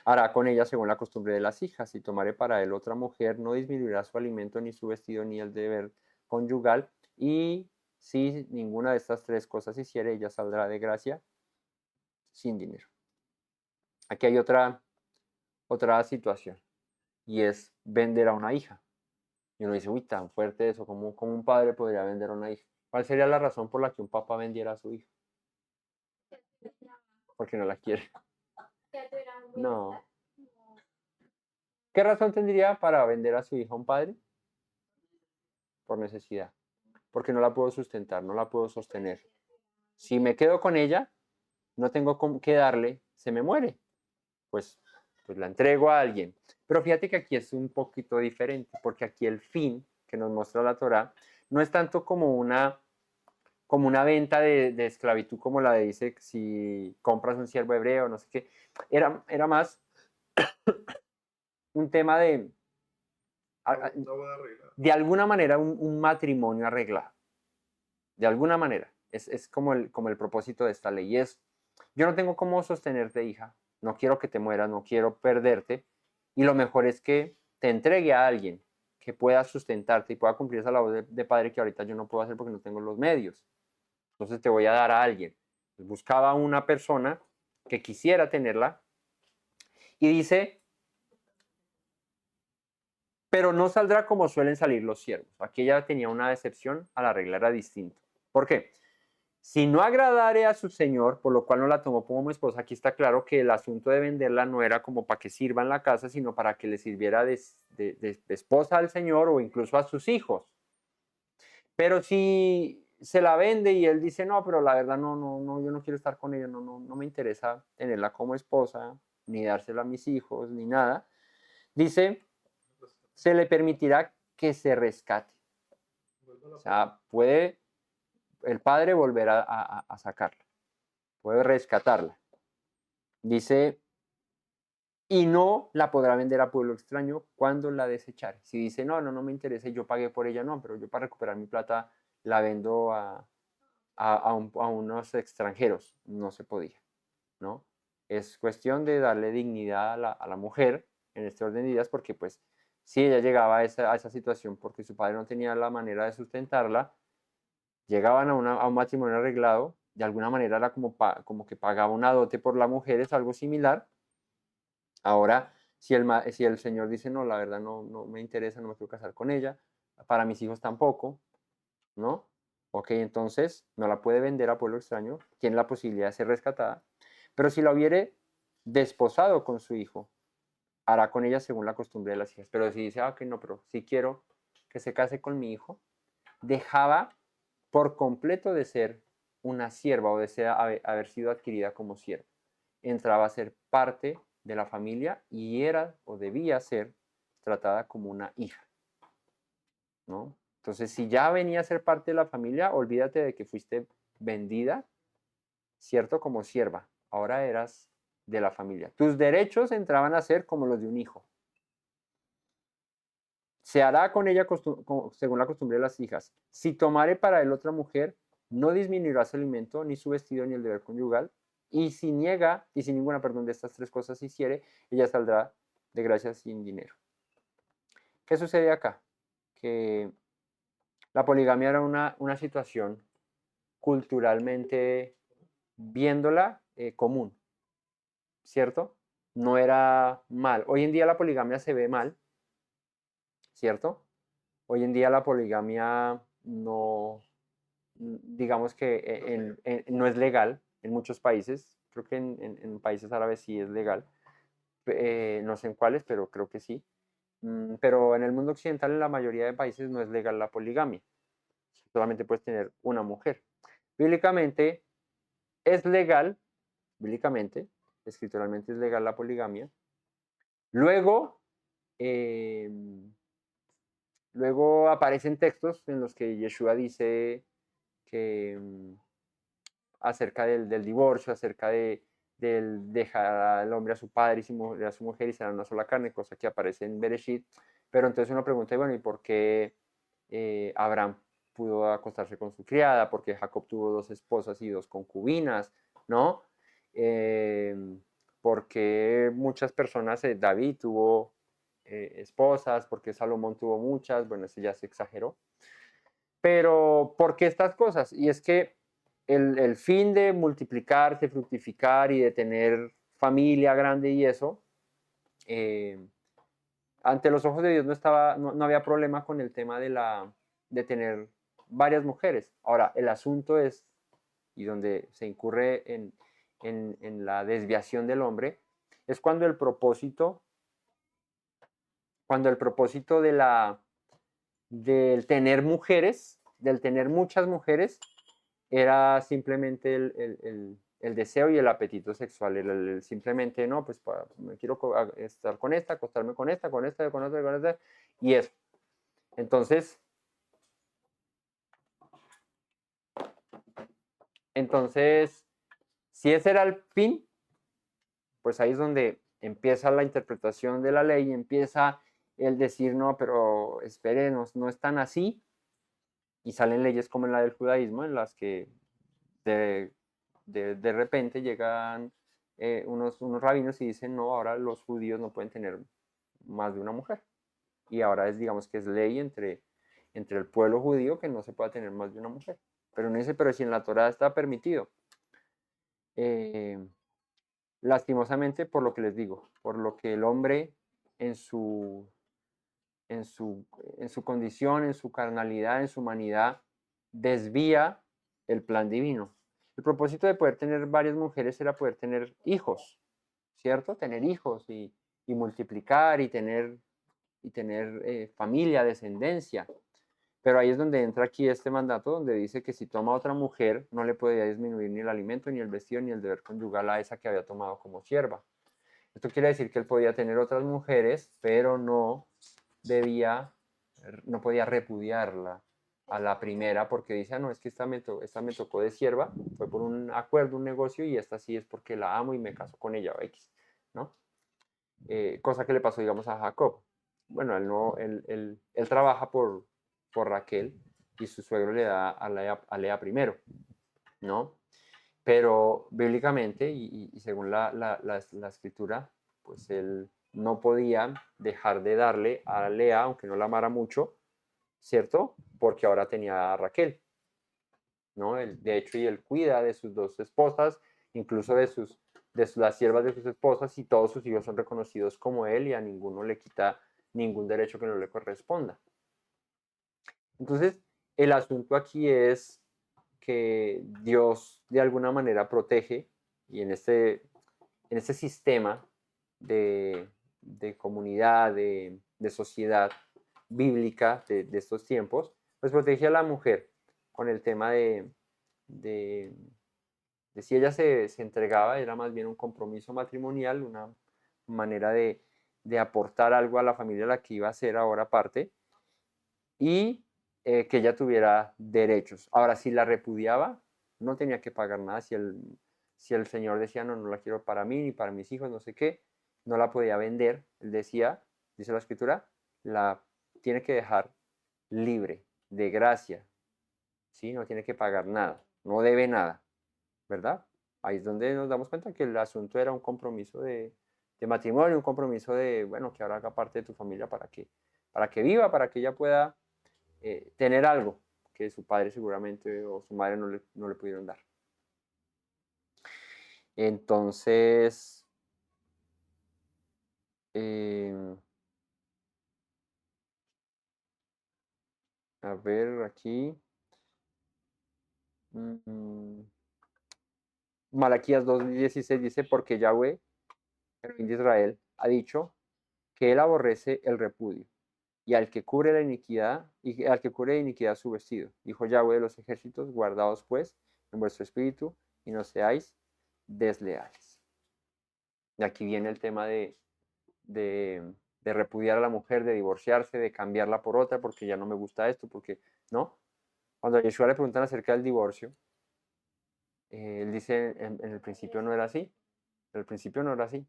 hará con ella según la costumbre de las hijas. Si tomare para él otra mujer, no disminuirá su alimento, ni su vestido, ni el deber conyugal. Y si ninguna de estas tres cosas hiciere, ella saldrá de gracia sin dinero. Aquí hay otra situación, y es vender a una hija. Y uno dice, uy, tan fuerte eso, ¿cómo un padre podría vender a una hija? ¿Cuál sería la razón por la que un papá vendiera a su hija? Porque no la quiere. No. ¿Qué razón tendría para vender a su hija un padre? Por necesidad. Porque no la puedo sustentar, no la puedo sostener. Si me quedo con ella, no tengo que darle, se me muere. Pues la entrego a alguien. Pero fíjate que aquí es un poquito diferente, porque aquí el fin que nos muestra la Torá no es tanto como una venta de esclavitud como la de dice si compras un siervo hebreo, no sé qué. Era más un tema de alguna manera un matrimonio arreglado. De alguna manera. Es como el propósito de esta ley. Yo no tengo cómo sostenerte, hija. No quiero que te mueras, no quiero perderte. Y lo mejor es que te entregue a alguien que pueda sustentarte y pueda cumplir esa labor de padre que ahorita yo no puedo hacer porque no tengo los medios. Entonces te voy a dar a alguien. Buscaba una persona que quisiera tenerla y dice, pero no saldrá como suelen salir los siervos. Aquí ella tenía una excepción, a la regla era distinto. ¿Por qué? Si no agradare a su señor, por lo cual no la tomó como esposa, aquí está claro que el asunto de venderla no era como para que sirva en la casa, sino para que le sirviera de esposa al señor o incluso a sus hijos. Pero si se la vende y él dice, no, pero la verdad no, yo no quiero estar con ella, no me interesa tenerla como esposa, ni dársela a mis hijos, ni nada, dice, se le permitirá que se rescate. O sea, puede el padre volver a sacarla, puede rescatarla. Dice, y no la podrá vender a pueblo extraño cuando la desechare. Si dice, no me interesa y yo pagué por ella, no, pero yo para recuperar mi plata la vendo a unos extranjeros, no se podía, ¿no? Es cuestión de darle dignidad a la mujer en este orden de ideas, porque pues si ella llegaba a esa situación porque su padre no tenía la manera de sustentarla, llegaban a un matrimonio arreglado, de alguna manera era como que pagaba una dote por la mujer, es algo similar. Ahora, si el señor dice, no, la verdad no me interesa, no me quiero casar con ella, para mis hijos tampoco, ¿no? Ok, entonces no la puede vender a pueblo extraño, tiene la posibilidad de ser rescatada, pero si la hubiere desposado con su hijo, hará con ella según la costumbre de las hijas. Pero si dice, que no, pero si quiero que se case con mi hijo, dejaba por completo de ser una sierva o de haber sido adquirida como sierva. Entraba a ser parte de la familia y era o debía ser tratada como una hija, ¿no? Entonces, si ya venía a ser parte de la familia, olvídate de que fuiste vendida, ¿cierto? Como sierva. Ahora eras de la familia. Tus derechos entraban a ser como los de un hijo. Se hará con ella según la costumbre de las hijas. Si tomare para él otra mujer, no disminuirá su alimento, ni su vestido, ni el deber conyugal. Y si niega, y si ninguna, de estas tres cosas hiciere, ella saldrá de gracia sin dinero. ¿Qué sucede acá? Que la poligamia era una situación culturalmente, viéndola, común, ¿cierto? No era mal. Hoy en día la poligamia se ve mal, ¿cierto? Hoy en día la poligamia no, digamos que no es legal en muchos países. Creo que en países árabes sí es legal. No sé en cuáles, pero creo que sí. Pero en el mundo occidental, en la mayoría de países, no es legal la poligamia. Solamente puedes tener una mujer. Bíblicamente es legal, bíblicamente, escrituralmente es legal la poligamia. Luego, eh, luego aparecen textos en los que Yeshua dice que acerca del divorcio, acerca del dejar al hombre a su padre y a su mujer y serán una sola carne, cosa que aparece en Bereshit. Pero entonces uno pregunta, bueno, ¿y por qué Abraham pudo acostarse con su criada? ¿Por qué Jacob tuvo dos esposas y dos concubinas? ¿No? Eh, porque muchas personas, David tuvo esposas, porque Salomón tuvo muchas, bueno, eso ya se exageró. Pero, ¿por qué estas cosas? Y es que el fin de multiplicarse, fructificar y de tener familia grande y eso, eh, ante los ojos de Dios no había problema con el tema de tener varias mujeres. Ahora, el asunto es, y donde se incurre en la desviación del hombre, es cuando el propósito del tener mujeres, del tener muchas mujeres, era simplemente el deseo y el apetito sexual, simplemente, no, pues me quiero estar con esta, acostarme con esta, con esta, con otra, con esta, y eso. Entonces, si ese era el fin, pues ahí es donde empieza la interpretación de la ley, empieza el decir, no, pero esperen, no es tan así, y salen leyes como en la del judaísmo, en las que de repente llegan unos rabinos y dicen, no, ahora los judíos no pueden tener más de una mujer. Y ahora digamos que es ley entre el pueblo judío que no se pueda tener más de una mujer. Pero uno dice, pero si en la Torah está permitido. Lastimosamente, por lo que les digo, por lo que el hombre en su, en su, en su condición, en su carnalidad, en su humanidad, desvía el plan divino. El propósito de poder tener varias mujeres era poder tener hijos, ¿cierto? Tener hijos y multiplicar y tener familia, descendencia. Pero ahí es donde entra aquí este mandato, donde dice que si toma otra mujer, no le podía disminuir ni el alimento, ni el vestido, ni el deber conyugal a esa que había tomado como sierva. Esto quiere decir que él podía tener otras mujeres, pero no podía repudiarla a la primera porque dice, no, es que esta me tocó de sierva, fue por un acuerdo, un negocio, y esta sí es porque la amo y me caso con ella, o X, ¿no? Cosa que le pasó, digamos, a Jacob. Bueno, él trabaja por Raquel y su suegro le da a Lea primero, ¿no? Pero bíblicamente y según la escritura, pues él no podía dejar de darle a Lea, aunque no la amara mucho, ¿cierto? Porque ahora tenía a Raquel, ¿no? De hecho, y él cuida de sus dos esposas, incluso de las siervas de sus esposas, y todos sus hijos son reconocidos como él y a ninguno le quita ningún derecho que no le corresponda. Entonces, el asunto aquí es que Dios de alguna manera protege y en este sistema de comunidad, de sociedad bíblica de estos tiempos, pues protege a la mujer con el tema de si ella se entregaba, era más bien un compromiso matrimonial, una manera de aportar algo a la familia a la que iba a ser ahora parte, y que ella tuviera derechos. Ahora, si la repudiaba, no tenía que pagar nada. Si el señor decía, no la quiero para mí ni para mis hijos, no sé qué, no la podía vender. Él decía, dice la escritura, la tiene que dejar libre, de gracia. ¿Sí? No tiene que pagar nada, no debe nada, ¿verdad? Ahí es donde nos damos cuenta que el asunto era un compromiso de matrimonio, un compromiso de, bueno, que ahora haga parte de tu familia para que viva, para que ella pueda tener algo que su padre seguramente o su madre no le pudieron dar. Entonces, eh, A ver, aquí. mm, Malaquías 2:16 dice, porque Yahweh, el rey de Israel, ha dicho que él aborrece el repudio y al que cubre la iniquidad, y al que cubre de iniquidad su vestido. Dijo Yahweh de los ejércitos, guardaos pues en vuestro espíritu y no seáis desleales. Y aquí viene el tema de, de repudiar a la mujer, de divorciarse, de cambiarla por otra, porque ya no me gusta esto, porque, ¿no? Cuando a Yeshua le preguntan acerca del divorcio, él dice, en el principio no era así, en el principio no era así,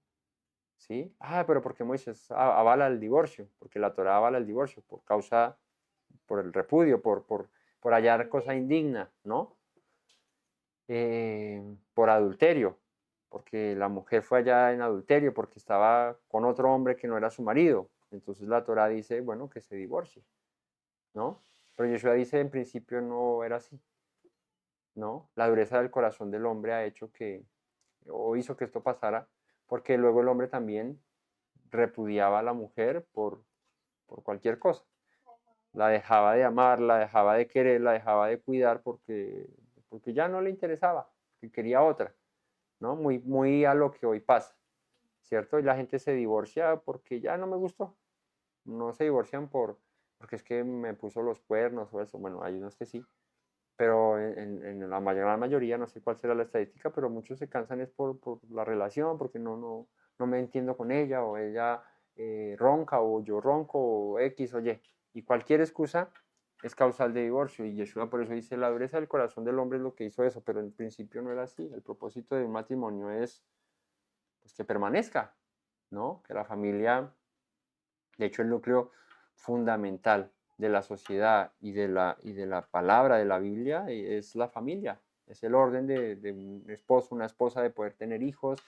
¿sí? Ah, pero ¿por qué Moisés avala el divorcio? Porque la Torah avala el divorcio, por el repudio, por hallar cosa indigna, ¿no? Por adulterio, porque la mujer fue allá en adulterio, porque estaba con otro hombre que no era su marido. Entonces la Torah dice, bueno, que se divorcie, ¿no? Pero Yeshua dice, en principio no era así, ¿no? La dureza del corazón del hombre ha hecho o hizo que esto pasara, porque luego el hombre también repudiaba a la mujer por cualquier cosa. La dejaba de amar, la dejaba de querer, la dejaba de cuidar porque ya no le interesaba, que quería otra, ¿no? Muy, muy a lo que hoy pasa, ¿cierto? Y la gente se divorcia porque ya no me gustó. No se divorcian porque es que me puso los cuernos o eso. Bueno, hay unos que sí, pero en la gran mayoría, no sé cuál será la estadística, pero muchos se cansan es por la relación, porque no me entiendo con ella, o ella ronca, o yo ronco, o X o Y. Y cualquier excusa es causal de divorcio. Y Yeshua por eso dice, la dureza del corazón del hombre es lo que hizo eso, pero en principio no era así. El propósito de un matrimonio es pues, que permanezca, ¿no? Que la familia, de hecho el núcleo fundamental de la sociedad y de la palabra de la Biblia es la familia, es el orden de un esposo, una esposa de poder tener hijos,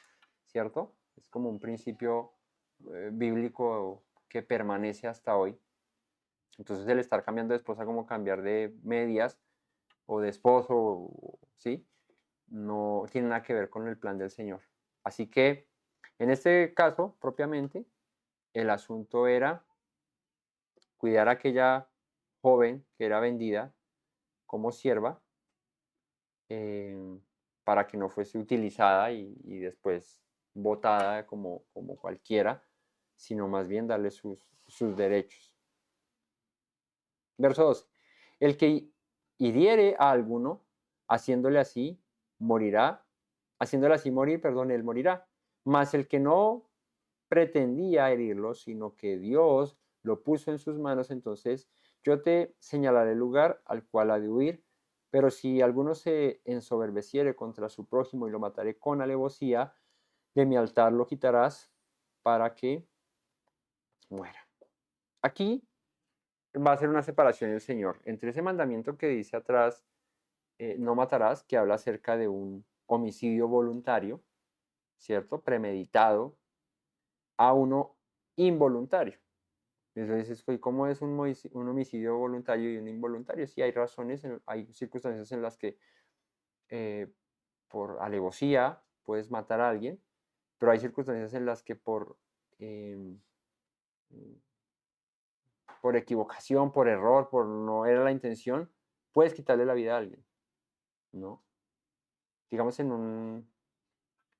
¿cierto? Es como un principio bíblico que permanece hasta hoy. Entonces el estar cambiando de esposa como cambiar de medias o de esposo, ¿sí? No tiene nada que ver con el plan del Señor. Así que en este caso, propiamente, el asunto era cuidar a aquella joven que era vendida como sierva eh, para que no fuese utilizada y después botada como cualquiera, sino más bien darle sus derechos. Verso 12. El que hiriere a alguno, haciéndole así, morirá. Haciéndole así morir, perdón, él morirá. Mas el que no pretendía herirlo, sino que Dios lo puso en sus manos, entonces yo te señalaré el lugar al cual ha de huir, pero si alguno se ensoberbeciere contra su prójimo y lo mataré con alevosía, de mi altar lo quitarás para que muera. Aquí va a ser una separación el Señor entre ese mandamiento que dice atrás, no matarás, que habla acerca de un homicidio voluntario, ¿cierto? Premeditado, a uno involuntario. Entonces, ¿cómo es un homicidio voluntario y un involuntario? Sí, hay razones, hay circunstancias en las que por alevosía puedes matar a alguien, pero hay circunstancias en las que em, por equivocación, por error, por no era la intención, puedes quitarle la vida a alguien, ¿no? Digamos en un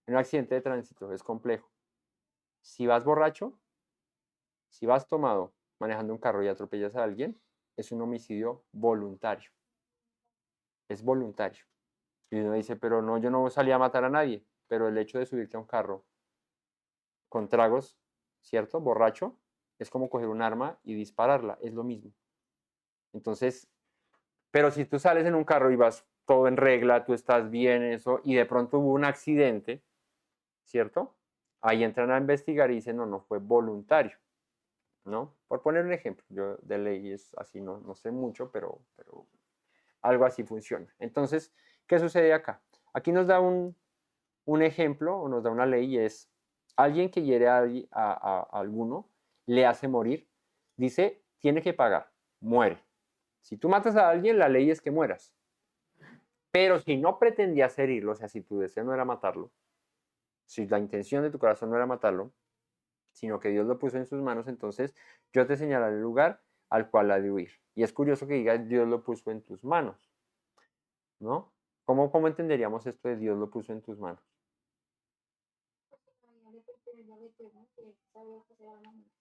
accidente de tránsito, es complejo. Si vas borracho, si vas tomado manejando un carro y atropellas a alguien, es un homicidio voluntario. Es voluntario. Y uno dice, pero no, yo no salí a matar a nadie, pero el hecho de subirte a un carro con tragos, ¿cierto? Borracho, es como coger un arma y dispararla, es lo mismo. Entonces, pero si tú sales en un carro y vas todo en regla, tú estás bien, eso, y de pronto hubo un accidente, ¿cierto? Ahí entran a investigar y dicen, no, no fue voluntario, ¿no? Por poner un ejemplo, yo de leyes así no sé mucho, pero algo así funciona. Entonces, ¿qué sucede acá? Aquí nos da un ejemplo o nos da una ley y es alguien que hiere a alguno, le hace morir, dice, tiene que pagar, muere. Si tú matas a alguien, la ley es que mueras. Pero si no pretendías herirlo, o sea, si tu deseo no era matarlo, si la intención de tu corazón no era matarlo, sino que Dios lo puso en sus manos, entonces yo te señalaré el lugar al cual ha de huir. Y es curioso que diga Dios lo puso en tus manos, ¿no? ¿Cómo entenderíamos esto de Dios lo puso en tus manos?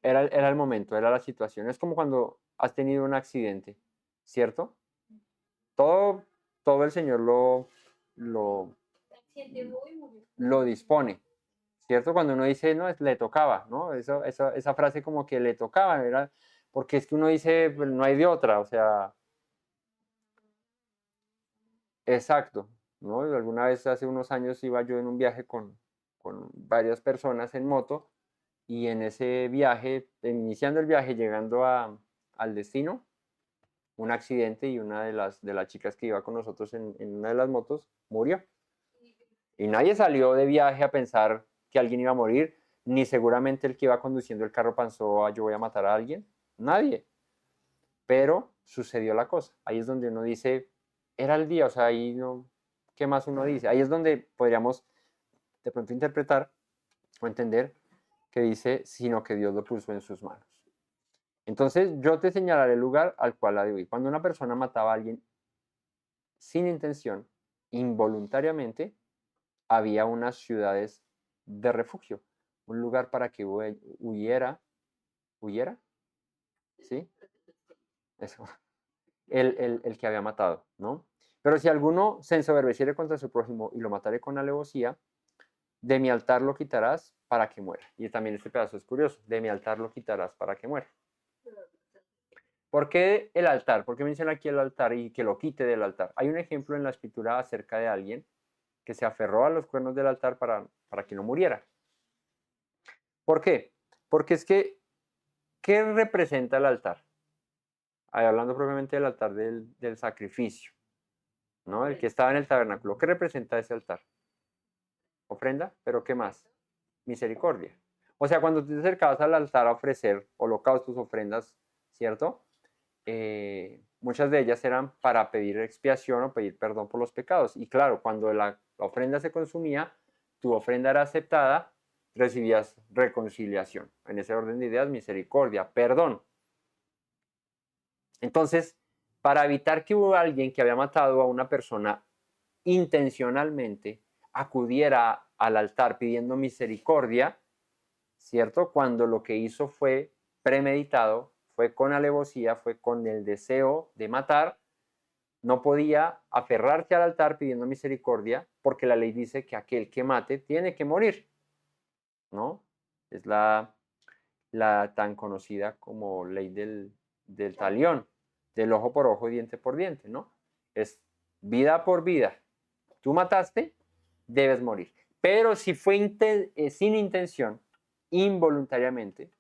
Era el momento, era la situación. Es como cuando has tenido un accidente, ¿cierto? Todo el Señor lo dispone, ¿cierto? Cuando uno dice, no, le tocaba, ¿no? Esa frase como que le tocaba, era, porque es que uno dice, pues, no hay de otra, o sea, exacto, ¿no? Y alguna vez hace unos años iba yo en un viaje con varias personas en moto y en ese viaje, iniciando el viaje, llegando al destino, un accidente y una de las chicas que iba con nosotros en una de las motos murió. Y nadie salió de viaje a pensar que alguien iba a morir, ni seguramente el que iba conduciendo el carro pensó, yo voy a matar a alguien. Nadie. Pero sucedió la cosa. Ahí es donde uno dice, era el día, o sea, ahí no, ¿qué más uno dice? Ahí es donde podríamos de pronto interpretar o entender que dice, sino que Dios lo puso en sus manos. Entonces, yo te señalaré el lugar al cual ha de huir. Cuando una persona mataba a alguien sin intención, involuntariamente, había unas ciudades de refugio, un lugar para que huyera, ¿sí? Eso, el que había matado, ¿no? Pero si alguno se ensoberbeciere contra su prójimo y lo matare con alevosía, de mi altar lo quitarás para que muera. Y también este pedazo es curioso, de mi altar lo quitarás para que muera. ¿Por qué el altar? ¿Por qué menciona aquí el altar y que lo quite del altar? Hay un ejemplo en la escritura acerca de alguien que se aferró a los cuernos del altar para que no muriera. ¿Por qué? Porque es que, ¿qué representa el altar? Ahí hablando propiamente del altar del sacrificio, ¿no? El que estaba en el tabernáculo. ¿Qué representa ese altar? Ofrenda, pero ¿qué más? Misericordia. O sea, cuando te acercabas al altar a ofrecer holocaustos, ofrendas, ¿cierto? Muchas de ellas eran para pedir expiación o pedir perdón por los pecados. Y claro, cuando la ofrenda se consumía, tu ofrenda era aceptada, recibías reconciliación. En ese orden de ideas, misericordia, perdón. Entonces, para evitar que hubo alguien que había matado a una persona intencionalmente, acudiera al altar pidiendo misericordia, ¿cierto? Cuando lo que hizo fue premeditado, fue con alevosía, fue con el deseo de matar, no podía aferrarse al altar pidiendo misericordia porque la ley dice que aquel que mate tiene que morir, ¿no? Es la tan conocida como ley del talión, del ojo por ojo, diente por diente, ¿no? Es vida por vida. Tú mataste, debes morir. Pero si fue sin intención, involuntariamente,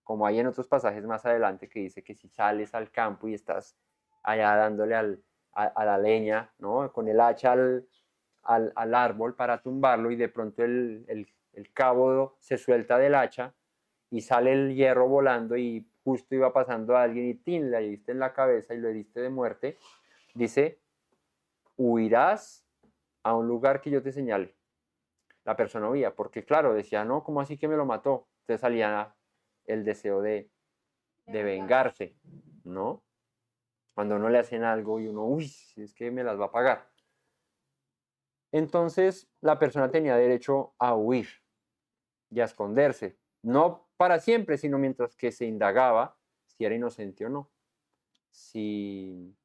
como hay en otros pasajes más adelante que dice que si sales al campo y estás allá dándole a la leña, ¿no? Con el hacha al árbol para tumbarlo y de pronto el cabo se suelta del hacha y sale el hierro volando y justo iba pasando a alguien y ¡tin! Le diste en la cabeza y lo heriste de muerte, dice, huirás a un lugar que yo te señale. La persona huía, porque claro, decía, no, ¿cómo así que me lo mató? Entonces salía el deseo de vengarse, ¿no? Cuando uno le hacen algo y uno, uy, es que me las va a pagar. Entonces la persona tenía derecho a huir y a esconderse, no para siempre, sino mientras que se indagaba si era inocente o no, si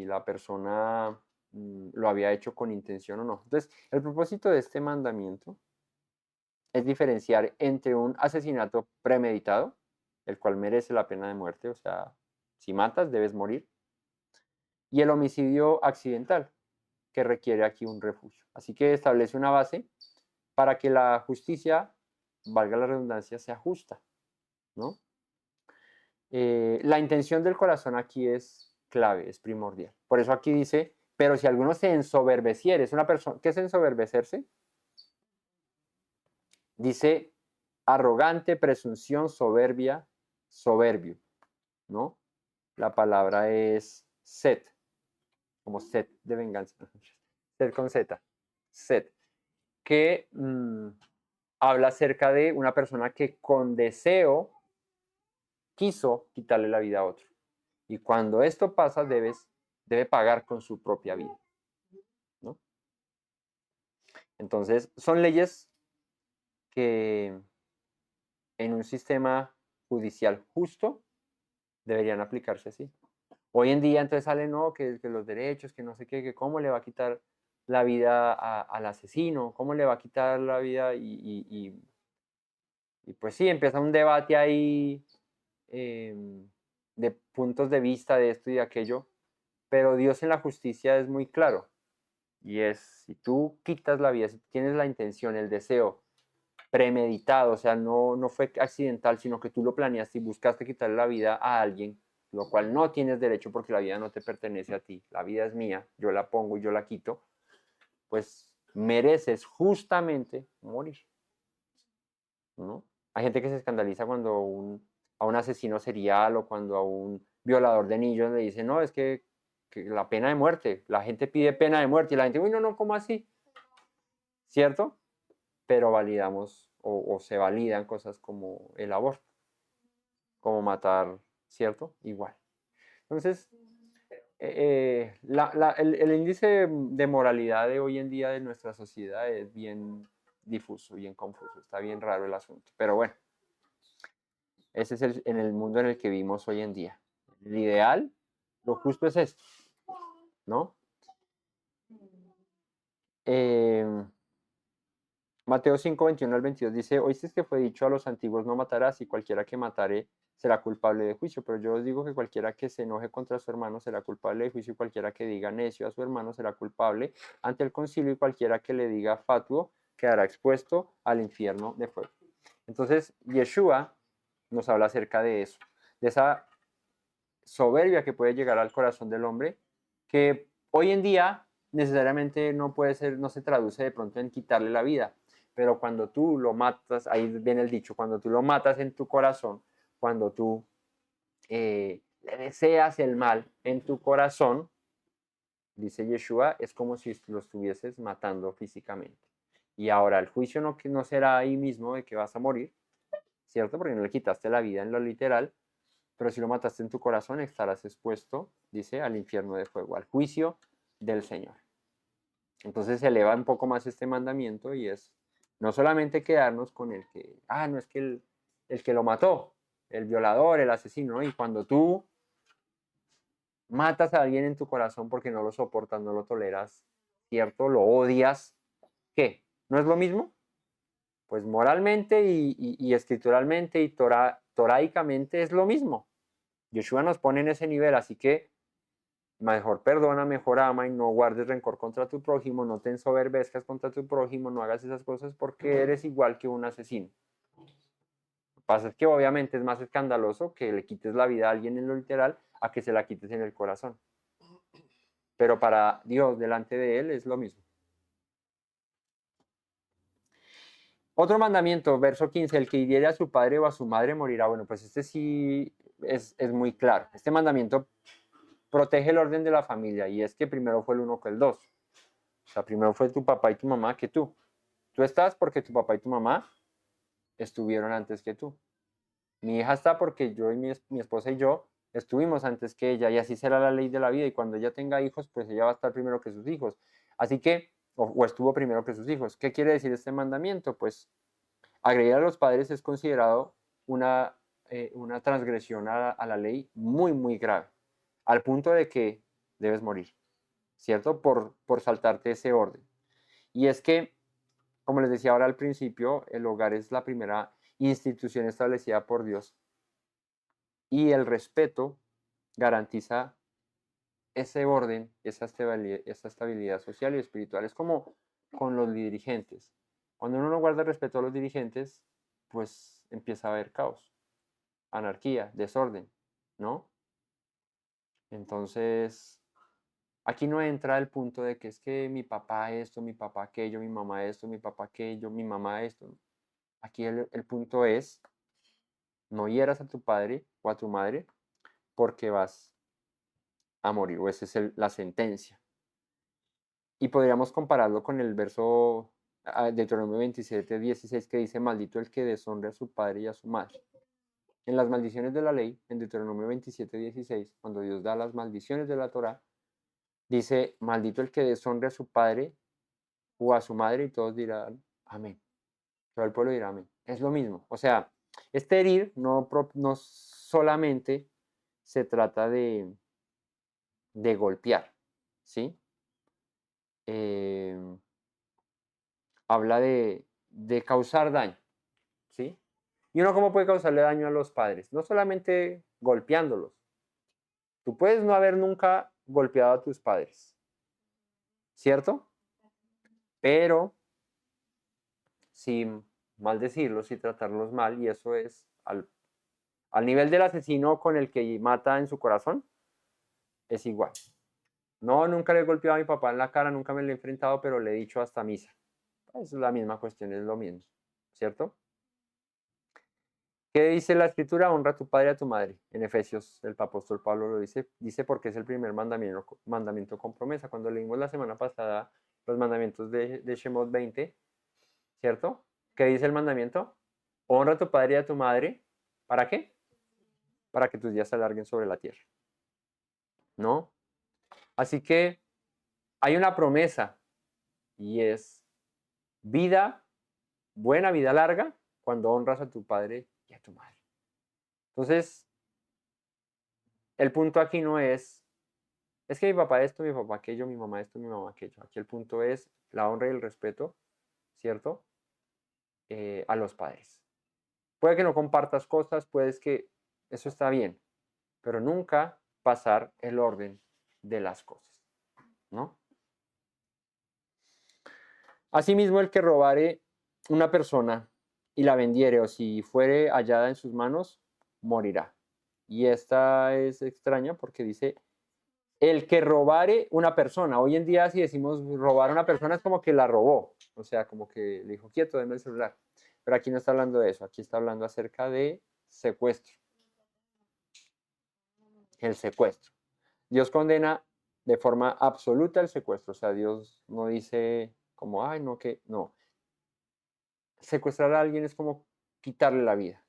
la persona lo había hecho con intención o no. Entonces, el propósito de este mandamiento es diferenciar entre un asesinato premeditado, el cual merece la pena de muerte, o sea, si matas debes morir, y el homicidio accidental, que requiere aquí un refugio. Así que establece una base para que la justicia, valga la redundancia, sea justa, ¿no? La intención del corazón aquí es clave, es primordial. Por eso aquí dice, pero si alguno se ensoberbeciere, es una persona, ¿qué es ensoberbecerse? Dice arrogante, presunción, soberbia, soberbio, ¿no? La palabra es set, como set de venganza, set con z, set, que habla acerca de una persona que con deseo quiso quitarle la vida a otro. Y cuando esto pasa, debe pagar con su propia vida, ¿no? Entonces, son leyes que en un sistema judicial justo deberían aplicarse así. Hoy en día entonces sale, no, que los derechos, que no sé qué, que cómo le va a quitar la vida al asesino, cómo le va a quitar la vida y pues sí, empieza un debate ahí de puntos de vista de esto y de aquello, pero Dios en la justicia es muy claro y es, si tú quitas la vida, si tienes la intención, el deseo premeditado, o sea, no fue accidental, sino que tú lo planeaste y buscaste quitarle la vida a alguien, lo cual no tienes derecho porque la vida no te pertenece a ti, la vida es mía, yo la pongo y yo la quito, pues mereces justamente morir, ¿no? Hay gente que se escandaliza cuando a un asesino serial o cuando a un violador de niños le dicen, no, es que la pena de muerte, la gente pide pena de muerte y la gente, uy, no, ¿cómo así? ¿Cierto? Pero validamos o se validan cosas como el aborto, como matar, ¿cierto? Igual. Entonces, el índice de moralidad de hoy en día de nuestra sociedad es bien difuso, bien confuso, está bien raro el asunto, pero bueno, ese es en el mundo en el que vivimos hoy en día. El ideal, lo justo es esto, ¿no? Mateo 5, 21 al 22 dice, oísteis que fue dicho a los antiguos no matarás y cualquiera que matare será culpable de juicio, pero yo os digo que cualquiera que se enoje contra su hermano será culpable de juicio y cualquiera que diga necio a su hermano será culpable ante el concilio y cualquiera que le diga fatuo quedará expuesto al infierno de fuego. Entonces, Yeshua nos habla acerca de eso, de esa soberbia que puede llegar al corazón del hombre, que hoy en día necesariamente no puede ser, no se traduce de pronto en quitarle la vida, pero cuando tú lo matas, ahí viene el dicho, cuando tú lo matas en tu corazón, cuando tú le deseas el mal en tu corazón, dice Yeshua, es como si lo estuvieses matando físicamente. Y ahora el juicio no será ahí mismo de que vas a morir, ¿cierto? Porque no le quitaste la vida en lo literal, pero si lo mataste en tu corazón, estarás expuesto, dice, al infierno de fuego, al juicio del Señor. Entonces se eleva un poco más este mandamiento y es no solamente quedarnos con el que, no es que el que lo mató, el violador, el asesino, ¿no? Y cuando tú matas a alguien en tu corazón porque no lo soportas, no lo toleras, ¿cierto? Lo odias, ¿qué? ¿No es lo mismo? Pues moralmente y escrituralmente y toraicamente es lo mismo. Yeshua nos pone en ese nivel, así que mejor perdona, mejor ama y no guardes rencor contra tu prójimo, no te ensoberbezcas contra tu prójimo, no hagas esas cosas porque eres igual que un asesino. Lo que pasa es que obviamente es más escandaloso que le quites la vida a alguien en lo literal a que se la quites en el corazón. Pero para Dios, delante de Él, es lo mismo. Otro mandamiento, verso 15, el que hiriere a su padre o a su madre morirá. Bueno, pues este sí es muy claro. Este mandamiento protege el orden de la familia y es que primero fue el uno que el dos. O sea, primero fue tu papá y tu mamá que tú. Tú estás porque tu papá y tu mamá estuvieron antes que tú. Mi hija está porque yo y mi esposa y yo estuvimos antes que ella y así será la ley de la vida y cuando ella tenga hijos, pues ella va a estar primero que sus hijos. Así que, o estuvo primero que sus hijos. ¿Qué quiere decir este mandamiento? Pues agredir a los padres es considerado una transgresión a la ley muy, muy grave, al punto de que debes morir, ¿cierto? Por saltarte ese orden. Y es que, como les decía ahora al principio, el hogar es la primera institución establecida por Dios y el respeto garantiza ese orden, esa estabilidad social y espiritual. Es como con los dirigentes. Cuando uno no guarda respeto a los dirigentes, pues empieza a haber caos, anarquía, desorden, ¿no? Entonces, aquí no entra el punto de que es que mi papá esto, mi papá aquello, mi mamá esto, mi papá aquello, mi mamá esto. Aquí el punto es, no hieras a tu padre o a tu madre porque vas a morir, o esa es la sentencia. Y podríamos compararlo con el verso de Deuteronomio 27, 16 que dice, maldito el que deshonre a su padre y a su madre. en las maldiciones de la ley, en Deuteronomio 27:16, cuando Dios da las maldiciones de la Torá, dice, maldito el que deshonre a su padre o a su madre, y todos dirán, amén. Todo el pueblo dirá amén. Es lo mismo. O sea, este herir no solamente se trata de golpear, ¿sí? Eh, habla de causar daño, ¿sí? ¿Y uno cómo puede causarle daño a los padres? No solamente golpeándolos. Tú puedes no haber nunca golpeado a tus padres, ¿cierto? Pero sin maldecirlos y tratarlos mal, y eso es al nivel del asesino con el que mata en su corazón, es igual. No, nunca le he golpeado a mi papá en la cara, nunca me lo he enfrentado, pero le he dicho hasta misa. Es la misma cuestión, es lo mismo, ¿cierto? ¿Qué dice la escritura? Honra a tu padre y a tu madre. En Efesios el apóstol Pablo lo dice porque es el primer mandamiento con promesa. Cuando leímos la semana pasada los mandamientos de Shemot 20, ¿cierto? ¿Qué dice el mandamiento? Honra a tu padre y a tu madre. ¿Para qué? Para que tus días se alarguen sobre la tierra. ¿No? Así que hay una promesa y es vida, buena vida larga, cuando honras a tu padre y a tu madre. Entonces, el punto aquí no es que mi papá esto, mi papá aquello, mi mamá esto, mi mamá aquello. Aquí el punto es la honra y el respeto, ¿cierto? A los padres. Puede que no compartas cosas, puedes que eso está bien, pero nunca pasar el orden de las cosas, ¿no? Asimismo, el que robare una persona y la vendiere, o si fuere hallada en sus manos, morirá. Y esta es extraña porque dice, el que robare una persona. Hoy en día si decimos robar a una persona es como que la robó, o sea, como que le dijo, quieto, denme el celular. Pero aquí no está hablando de eso, aquí está hablando acerca de secuestro. El secuestro. Dios condena de forma absoluta el secuestro, o sea, Dios no dice como, ay, no, que no. Secuestrar a alguien es como quitarle la vida.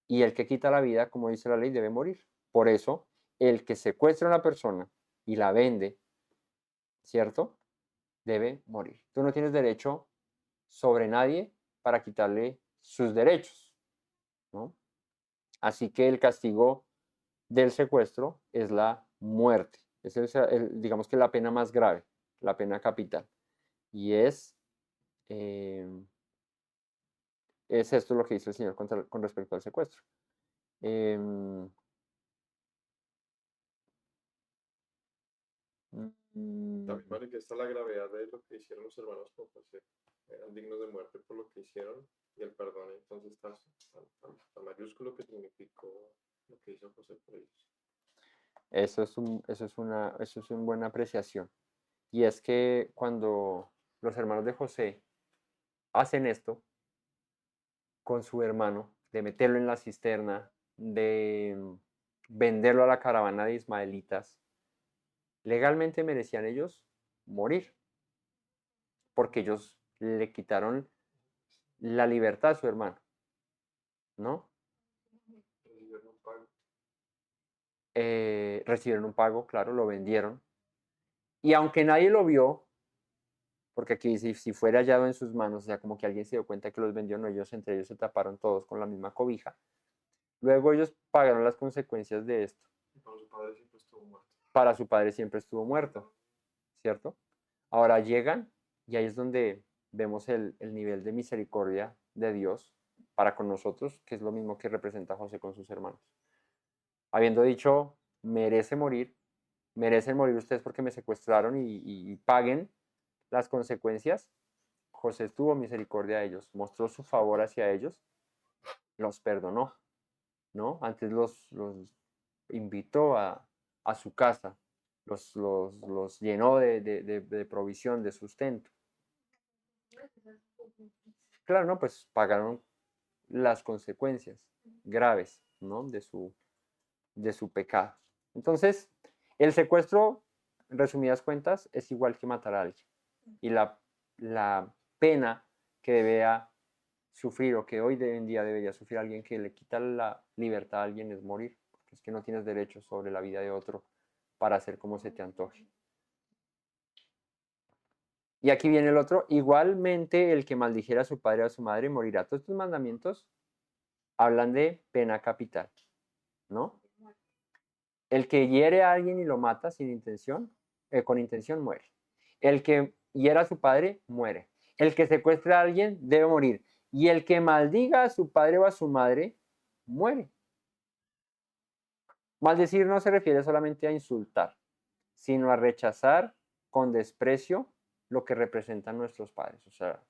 Y el que quita la vida, como dice la ley, debe morir. Por eso, el que secuestra a una persona y la vende, ¿cierto? Debe morir. Tú no tienes derecho sobre nadie para quitarle sus derechos, ¿no? Así que el castigo del secuestro es la muerte. Es digamos que la pena más grave, la pena capital. Y eh, es esto lo que dice el Señor con respecto al secuestro. Mm, También manifiesta la gravedad de lo que hicieron los hermanos con José. Eran dignos de muerte por lo que hicieron y el perdón entonces tan mayúsculo que significó lo que hizo José por ellos. Eso es una buena apreciación. Y es que cuando los hermanos de José hacen esto con su hermano, de meterlo en la cisterna, de venderlo a la caravana de ismaelitas, legalmente merecían ellos morir, porque ellos le quitaron la libertad a su hermano, ¿no? Recibieron un pago, claro, lo vendieron. Y aunque nadie lo vio, porque aquí si fuera hallado en sus manos, o sea, como que alguien se dio cuenta que los vendió, no, ellos entre ellos se taparon todos con la misma cobija. Luego ellos pagaron las consecuencias de esto. Para su padre siempre estuvo muerto. Para su padre siempre estuvo muerto, ¿cierto? Ahora llegan y ahí es donde vemos el nivel de misericordia de Dios para con nosotros, que es lo mismo que representa José con sus hermanos. Habiendo dicho, merecen morir ustedes porque me secuestraron y paguen las consecuencias, José tuvo misericordia de ellos, mostró su favor hacia ellos, los perdonó, ¿no? Antes los invitó a su casa, los llenó de provisión, de sustento. Claro, ¿no? Pues pagaron las consecuencias graves, ¿no? De su pecado. Entonces, el secuestro, en resumidas cuentas, es igual que matar a alguien. Y la pena que debía sufrir o que hoy en día debería sufrir alguien que le quita la libertad a alguien es morir, porque es que no tienes derecho sobre la vida de otro para hacer como se te antoje. Y aquí viene el otro, igualmente el que maldijera a su padre o a su madre morirá. Todos estos mandamientos hablan de pena capital, ¿no? El que hiere a alguien y lo mata sin intención, con intención muere. El que hiera a su padre muere. El que secuestra a alguien debe morir. Y el que maldiga a su padre o a su madre muere. Maldecir no se refiere solamente a insultar, sino a rechazar con desprecio lo que representan nuestros padres. O sea,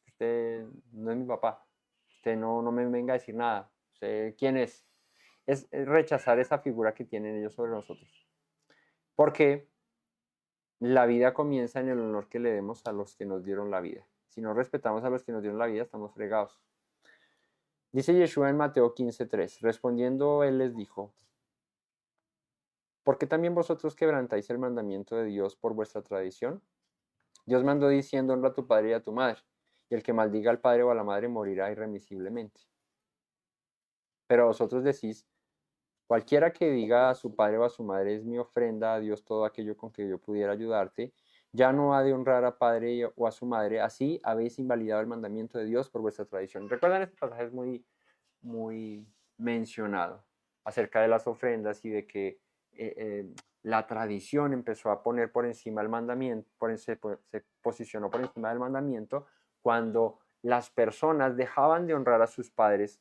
usted no es mi papá, usted no me venga a decir nada, usted quién es. Es rechazar esa figura que tienen ellos sobre nosotros. Porque la vida comienza en el honor que le demos a los que nos dieron la vida. Si no respetamos a los que nos dieron la vida, estamos fregados. Dice Yeshua en Mateo 15:3, respondiendo él les dijo, ¿por qué también vosotros quebrantáis el mandamiento de Dios por vuestra tradición? Dios mandó diciendo, honra a tu padre y a tu madre, y el que maldiga al padre o a la madre morirá irremisiblemente. Pero vosotros decís, cualquiera que diga a su padre o a su madre es mi ofrenda a Dios todo aquello con que yo pudiera ayudarte, ya no ha de honrar a padre o a su madre, así habéis invalidado el mandamiento de Dios por vuestra tradición. ¿Recuerdan este pasaje? Es muy mencionado acerca de las ofrendas y de que la tradición empezó a poner por encima el mandamiento, se posicionó por encima del mandamiento cuando las personas dejaban de honrar a sus padres,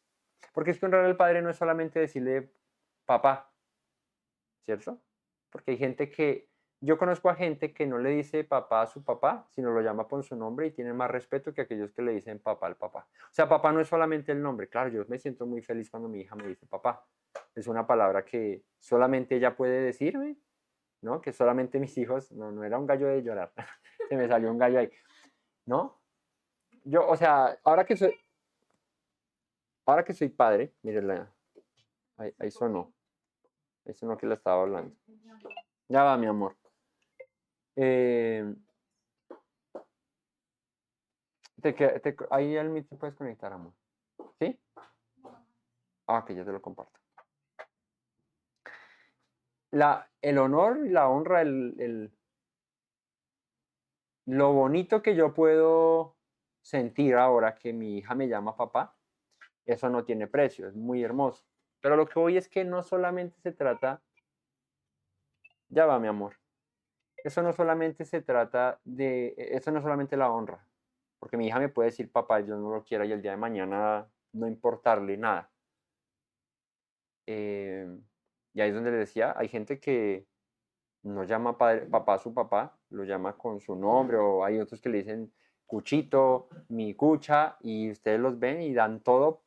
porque es que honrar al padre no es solamente decirle papá, ¿cierto? Porque hay gente que, yo conozco a gente que no le dice papá a su papá, sino lo llama por su nombre y tiene más respeto que aquellos que le dicen papá al papá. O sea, papá no es solamente el nombre, claro, yo me siento muy feliz cuando mi hija me dice papá. Es una palabra que solamente ella puede decirme, ¿no? Que solamente mis hijos, no era un gallo de llorar, se me salió un gallo ahí, ¿no? Yo, o sea, ahora que soy padre, miren, ahí sonó que la estaba hablando. Ya va, mi amor. Eh, ahí al Meet te puedes conectar, amor. ¿Sí? Ah, que ya te lo comparto. El honor y la honra, lo bonito que yo puedo sentir ahora que mi hija me llama papá, eso no tiene precio, es muy hermoso. Pero lo que voy es que no solamente se trata, ya va, mi amor, eso no solamente se trata eso no es solamente la honra, porque mi hija me puede decir papá, yo no lo quiera y el día de mañana no importarle nada. Y ahí es donde le decía, hay gente que no llama papá a su papá, lo llama con su nombre, o hay otros que le dicen cuchito, mi cucha, y ustedes los ven y dan todo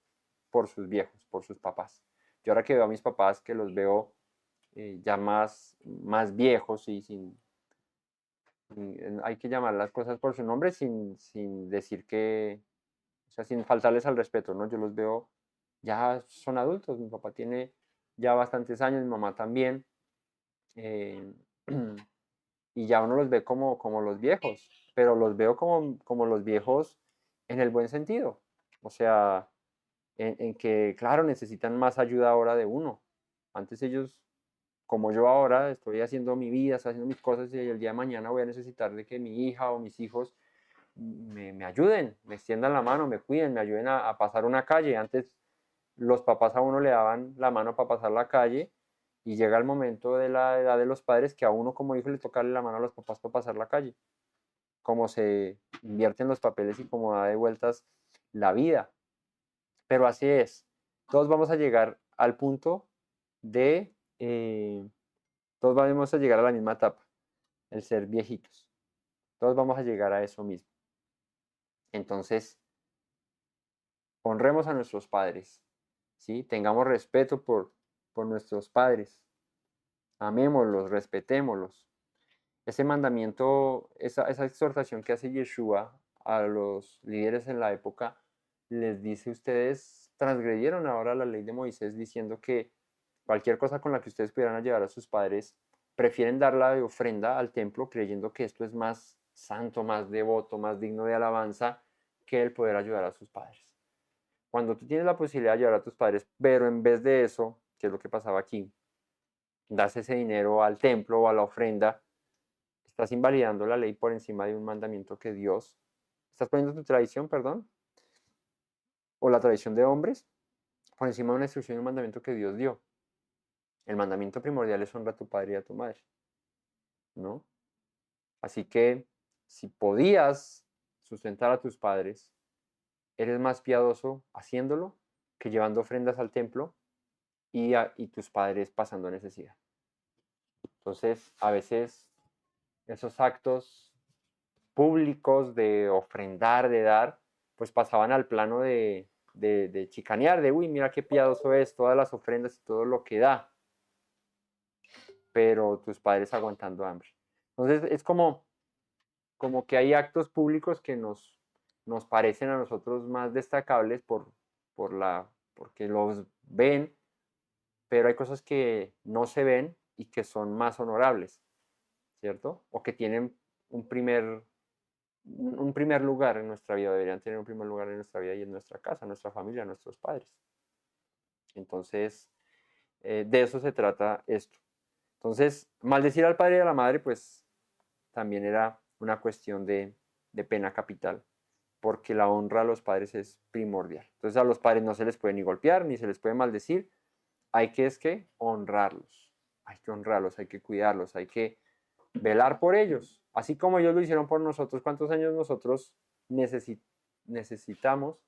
por sus viejos, por sus papás. Yo ahora que veo a mis papás, que los veo ya más viejos y hay que llamar las cosas por su nombre sin decir que, o sea, sin faltarles al respeto, ¿no? Yo los veo, ya son adultos, mi papá tiene ya bastantes años, mi mamá también, eh, y ya uno los ve como los viejos, pero los veo como los viejos en el buen sentido, o sea, en que, claro, necesitan más ayuda ahora de uno. Antes ellos, como yo ahora, estoy haciendo mi vida, estoy haciendo mis cosas y el día de mañana voy a necesitar de que mi hija o mis hijos me ayuden, me extiendan la mano, me cuiden, me ayuden a pasar una calle. Antes los papás a uno le daban la mano para pasar la calle y llega el momento de la edad de los padres que a uno como hijo le toca la mano a los papás para pasar la calle. Cómo se invierten los papeles y cómo da de vueltas la vida. Pero así es. Todos vamos a llegar al punto de, todos vamos a llegar a la misma etapa, el ser viejitos. Todos vamos a llegar a eso mismo. Entonces, honremos a nuestros padres, ¿sí? Tengamos respeto por nuestros padres, amémoslos, respetémoslos. Ese mandamiento, esa exhortación que hace Yeshua a los líderes en la época, les dice, ustedes transgredieron ahora la ley de Moisés diciendo que cualquier cosa con la que ustedes pudieran llevar a sus padres, prefieren darla de ofrenda al templo creyendo que esto es más santo, más devoto, más digno de alabanza que el poder ayudar a sus padres. cuando tú tienes la posibilidad de llevar a tus padres, pero en vez de eso, que es lo que pasaba aquí, das ese dinero al templo o a la ofrenda, estás invalidando la ley por encima de un mandamiento que Dios, estás poniendo tu tradición, perdón, o la tradición de hombres, por encima de una instrucción y un mandamiento que Dios dio. El mandamiento primordial es honra a tu padre y a tu madre, ¿no? Así que si podías sustentar a tus padres, eres más piadoso haciéndolo que llevando ofrendas al templo y tus padres pasando necesidad. Entonces, a veces esos actos públicos de ofrendar, de dar, pues pasaban al plano de chicanear, de, uy, mira qué piadoso es, todas las ofrendas y todo lo que da, pero tus padres aguantando hambre. Entonces, es como que hay actos públicos que nos parecen a nosotros más destacables porque los ven, pero hay cosas que no se ven y que son más honorables, ¿cierto? O que tienen un primer lugar en nuestra vida, deberían tener un primer lugar en nuestra vida y en nuestra casa, nuestra familia, nuestros padres. Entonces, de eso se trata esto. Entonces, maldecir al padre y a la madre, pues también era una cuestión de pena capital, porque la honra a los padres es primordial. Entonces, a los padres no se les puede ni golpear, ni se les puede maldecir, hay que honrarlos, hay que cuidarlos, hay que velar por ellos, así como ellos lo hicieron por nosotros. ¿Cuántos años nosotros necesitamos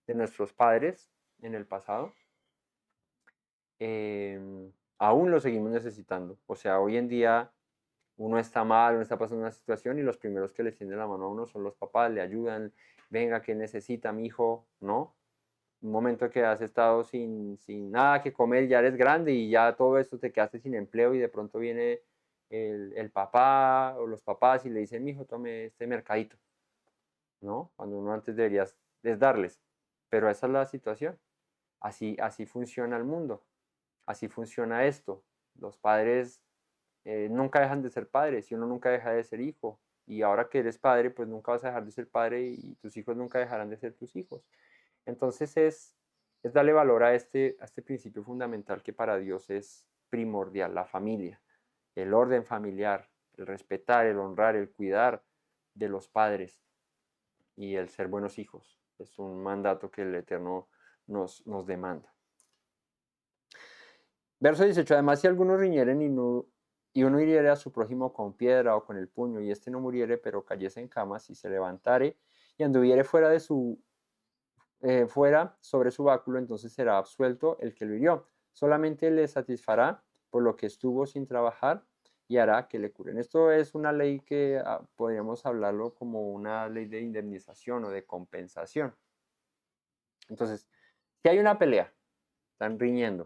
de nuestros padres en el pasado? Aún lo seguimos necesitando. O sea, hoy en día uno está mal, uno está pasando una situación y los primeros que le tienden la mano a uno son los papás, le ayudan, venga, ¿qué necesita mi hijo? ¿No? Un momento que has estado sin nada que comer, ya eres grande y ya todo esto te quedaste sin empleo y de pronto viene el papá o los papás y le dicen, mijo, tome este mercadito, ¿no? Cuando uno antes deberías es darles. Pero esa es la situación. Así funciona el mundo. Así funciona esto. Los padres nunca dejan de ser padres y uno nunca deja de ser hijo. Y ahora que eres padre, pues nunca vas a dejar de ser padre y tus hijos nunca dejarán de ser tus hijos. Entonces es darle valor a este principio fundamental que para Dios es primordial, la familia, el orden familiar, el respetar, el honrar, el cuidar de los padres y el ser buenos hijos. Es un mandato que el Eterno nos demanda. Verso 18. Además, si algunos riñeren y uno hiriere a su prójimo con piedra o con el puño, y éste no muriere, pero cayese en camas y se levantare y anduviere fuera sobre su báculo, entonces será absuelto el que lo hirió. Solamente le satisfará por lo que estuvo sin trabajar y hará que le curen. Esto es una ley que podríamos hablarlo como una ley de indemnización o de compensación. Entonces, si hay una pelea, están riñendo,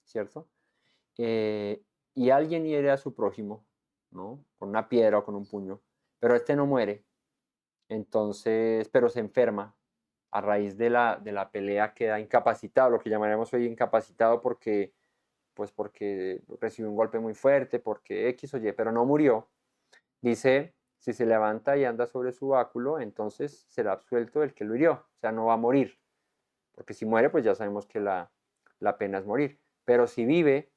¿cierto? Y alguien hiere a su prójimo, ¿no? Con una piedra o con un puño, pero este no muere, entonces, pero se enferma. A raíz de la pelea queda incapacitado, lo que llamaremos hoy incapacitado porque recibió un golpe muy fuerte, porque X o Y, pero no murió. Dice, si se levanta y anda sobre su báculo, entonces será absuelto el que lo hirió, o sea, no va a morir, porque si muere, pues ya sabemos que la pena es morir. Pero si vive,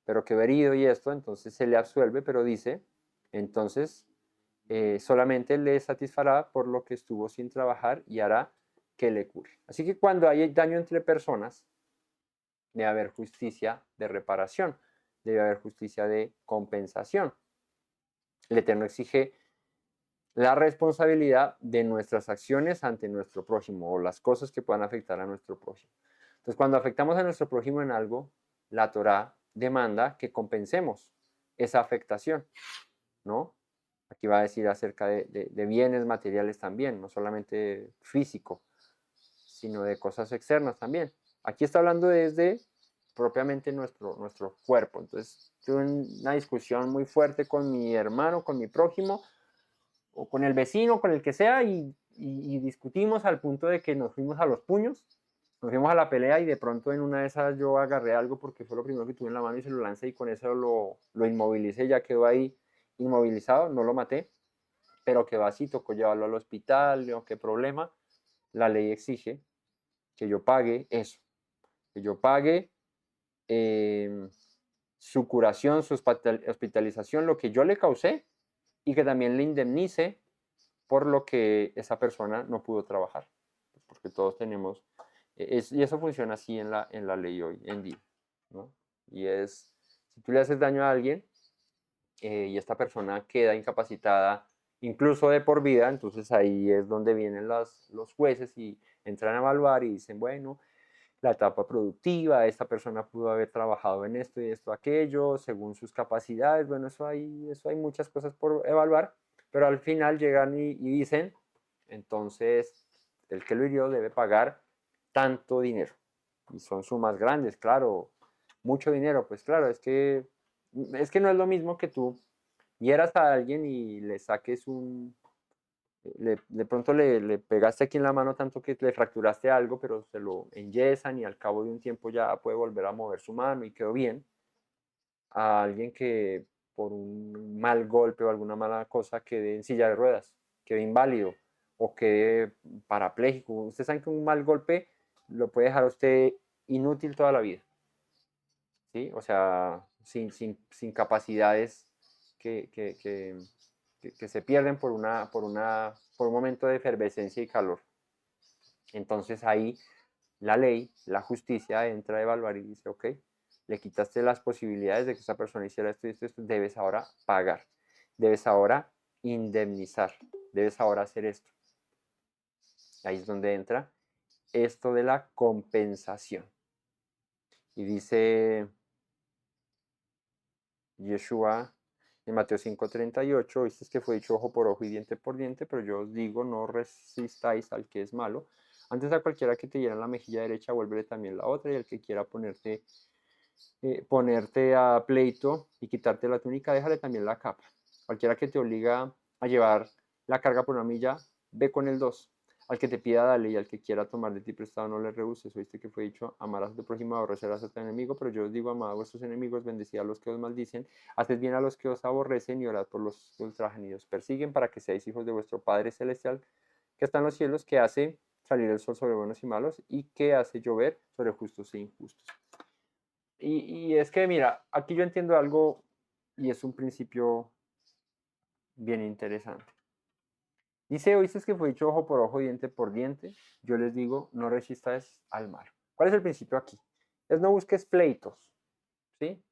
pero quedó herido y esto, entonces se le absuelve, pero dice, entonces solamente le satisfará por lo que estuvo sin trabajar y hará que le cure. Así que cuando hay daño entre personas, debe haber justicia de reparación, debe haber justicia de compensación. El Eterno exige la responsabilidad de nuestras acciones ante nuestro prójimo o las cosas que puedan afectar a nuestro prójimo. Entonces, cuando afectamos a nuestro prójimo en algo, la Torá demanda que compensemos esa afectación, ¿no? Aquí va a decir acerca de bienes materiales también, no solamente físico, sino de cosas externas también. Aquí está hablando desde propiamente nuestro cuerpo. Entonces, tuve una discusión muy fuerte con mi hermano, con mi prójimo, o con el vecino, con el que sea, y discutimos al punto de que nos fuimos a los puños, nos fuimos a la pelea y de pronto en una de esas yo agarré algo porque fue lo primero que tuve en la mano y se lo lancé y con eso lo inmovilicé, ya quedó ahí inmovilizado, no lo maté, pero quedó así, tocó llevarlo al hospital, qué problema. La ley exige que yo pague eso, que yo pague su curación, su hospitalización, lo que yo le causé, y que también le indemnice por lo que esa persona no pudo trabajar, porque todos tenemos, y eso funciona así en la ley hoy en día, ¿no? Y es, si tú le haces daño a alguien y esta persona queda incapacitada, incluso de por vida, entonces ahí es donde vienen los jueces y entran a evaluar y dicen, bueno, la etapa productiva, esta persona pudo haber trabajado en esto y esto, aquello, según sus capacidades, bueno, eso hay muchas cosas por evaluar, pero al final llegan y dicen, entonces el que lo hirió debe pagar tanto dinero. Y son sumas grandes, claro, mucho dinero, pues claro, es que no es lo mismo que tú hieras a alguien y le saques de pronto le pegaste aquí en la mano tanto que le fracturaste algo, pero se lo enyesan y al cabo de un tiempo ya puede volver a mover su mano y quedó bien, a alguien que por un mal golpe o alguna mala cosa quede en silla de ruedas, quede inválido o quede parapléjico. Ustedes saben que un mal golpe lo puede dejar a usted inútil toda la vida, ¿sí? O sea, sin capacidades que, que, que, que se pierden por un momento de efervescencia y calor. Entonces ahí la ley, la justicia entra a evaluar y dice, ok, le quitaste las posibilidades de que esa persona hiciera esto y esto, esto, debes ahora pagar, debes ahora indemnizar, debes ahora hacer esto. Ahí es donde entra esto de la compensación. Y dice Yeshua en Mateo 5:38, viste que fue dicho ojo por ojo y diente por diente, pero yo os digo, no resistáis al que es malo. Antes a cualquiera que te hiera en la mejilla derecha, vuélvele también la otra, y el que quiera ponerte a pleito y quitarte la túnica, déjale también la capa. Cualquiera que te obliga a llevar la carga por una milla, ve con el 2. Al que te pida, dale, y al que quiera tomar de ti prestado, no le rehuses. Oíste que fue dicho, amarás a tu prójimo, aborrecerás a tu enemigo, pero yo os digo, amad a vuestros enemigos, bendecid a los que os maldicen, haced bien a los que os aborrecen y orad por los que ultrajan y os persiguen, para que seáis hijos de vuestro Padre Celestial, que está en los cielos, que hace salir el sol sobre buenos y malos, y que hace llover sobre justos e injustos. Y es que, mira, aquí yo entiendo algo, y es un principio bien interesante. Dice, oíste que fue dicho ojo por ojo, diente por diente. Yo les digo, no resistas al mal. ¿Cuál es el principio aquí? Es no busques pleitos, ¿sí?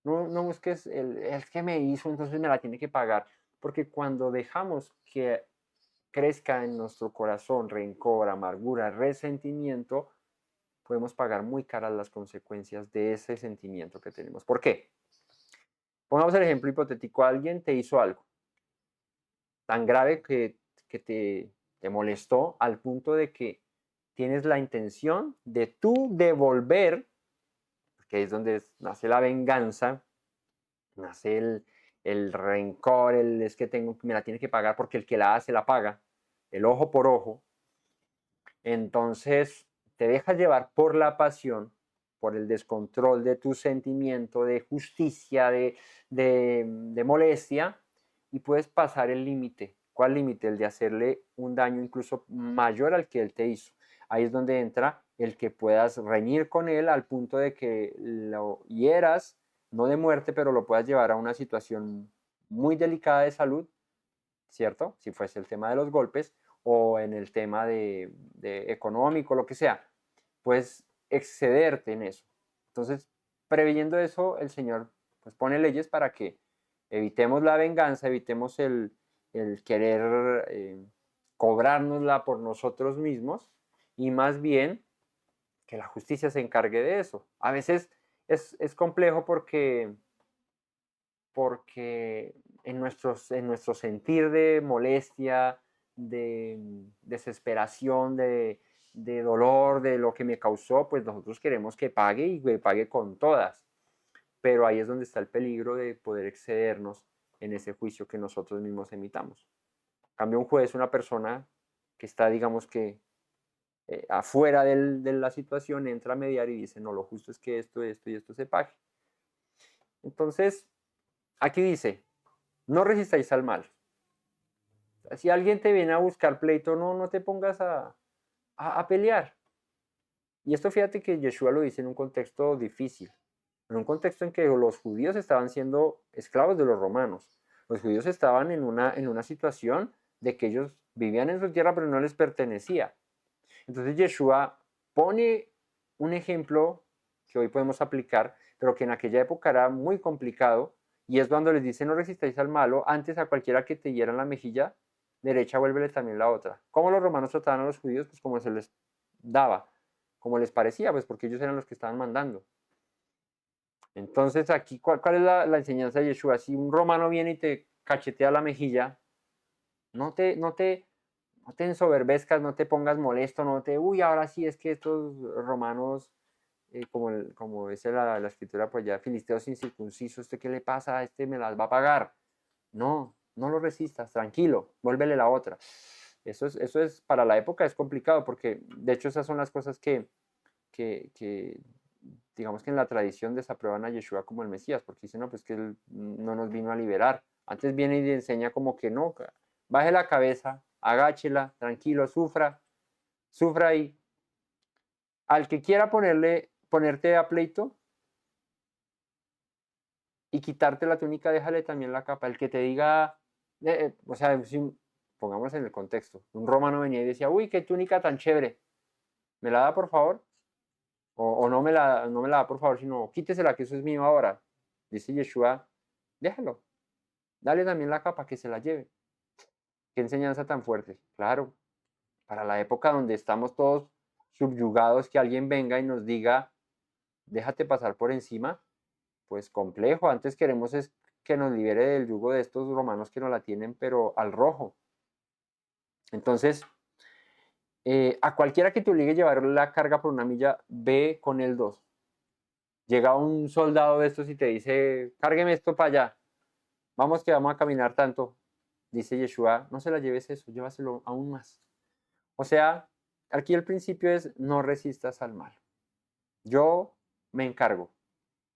No busques el que me hizo, entonces me la tiene que pagar. Porque cuando dejamos que crezca en nuestro corazón rencor, amargura, resentimiento, podemos pagar muy caras las consecuencias de ese sentimiento que tenemos. ¿Por qué? Pongamos el ejemplo hipotético, alguien te hizo algo tan grave que te molestó al punto de que tienes la intención de tú devolver, que es donde nace la venganza, nace el rencor, es que me la tiene que pagar porque el que la hace la paga, el ojo por ojo. Entonces te dejas llevar por la pasión, por el descontrol de tu sentimiento de justicia, de molestia, y puedes pasar el límite. ¿Cuál límite? El de hacerle un daño incluso mayor al que él te hizo. Ahí es donde entra el que puedas reñir con él al punto de que lo hieras, no de muerte, pero lo puedas llevar a una situación muy delicada de salud, ¿cierto? Si fuese el tema de los golpes o en el tema de económico, lo que sea, puedes excederte en eso. Entonces, previendo eso, el Señor pues pone leyes para que evitemos la venganza, evitemos el querer cobrárnosla por nosotros mismos y más bien que la justicia se encargue de eso. A veces es complejo porque en nuestro sentir de molestia, de desesperación, de dolor, de lo que me causó, pues nosotros queremos que pague y que pague con todas. Pero ahí es donde está el peligro de poder excedernos en ese juicio que nosotros mismos emitamos. En cambio, un juez, una persona que está, digamos que, afuera de la situación, entra a mediar y dice, no, lo justo es que esto y esto se pague. Entonces, aquí dice, no resistáis al mal. Si alguien te viene a buscar pleito, no te pongas a pelear. Y esto fíjate que Yeshua lo dice en un contexto difícil, en un contexto en que los judíos estaban siendo esclavos de los romanos. Los judíos estaban en una situación de que ellos vivían en su tierra pero no les pertenecía. Entonces Yeshua pone un ejemplo que hoy podemos aplicar, pero que en aquella época era muy complicado, y es cuando les dice no resistáis al malo, antes a cualquiera que te hiera en la mejilla derecha, vuélvele también la otra. ¿Cómo los romanos trataban a los judíos? Pues como se les daba, como les parecía, pues porque ellos eran los que estaban mandando. Entonces aquí, ¿cuál es la enseñanza de Yeshua? Si un romano viene y te cachetea la mejilla, no te ensoberbezcas, no te pongas molesto, uy, ahora sí es que estos romanos, como dice la escritura, pues ya filisteos incircuncisos, ¿este qué le pasa? Este me las va a pagar. No, no lo resistas, tranquilo, vuélvele la otra. Eso es, para la época es complicado, porque de hecho esas son las cosas que digamos que en la tradición desaprueban a Yeshua como el Mesías, porque dicen, no, pues que él no nos vino a liberar. Antes viene y enseña como que no, baje la cabeza, agáchela, tranquilo, sufra ahí. Al que quiera ponerte a pleito y quitarte la túnica, déjale también la capa. El que te diga, o sea, si, pongamos en el contexto, un romano venía y decía, uy, qué túnica tan chévere, ¿me la da por favor? O no me la da por favor, sino quítesela, que eso es mío ahora. Dice Yeshua, déjalo, dale también la capa, que se la lleve. Qué enseñanza tan fuerte. Claro, para la época donde estamos todos subyugados, que alguien venga y nos diga, déjate pasar por encima, pues complejo. Antes queremos es que nos libere del yugo de estos romanos que nos la tienen, pero al rojo. Entonces, a cualquiera que te obligue a llevar la carga por una milla, ve con el 2. Llega un soldado de estos y te dice, cárgueme esto para allá, vamos que vamos a caminar tanto. Dice Yeshua, no se la lleves eso, llévaselo aún más. O sea, aquí el principio es no resistas al mal. Yo me encargo,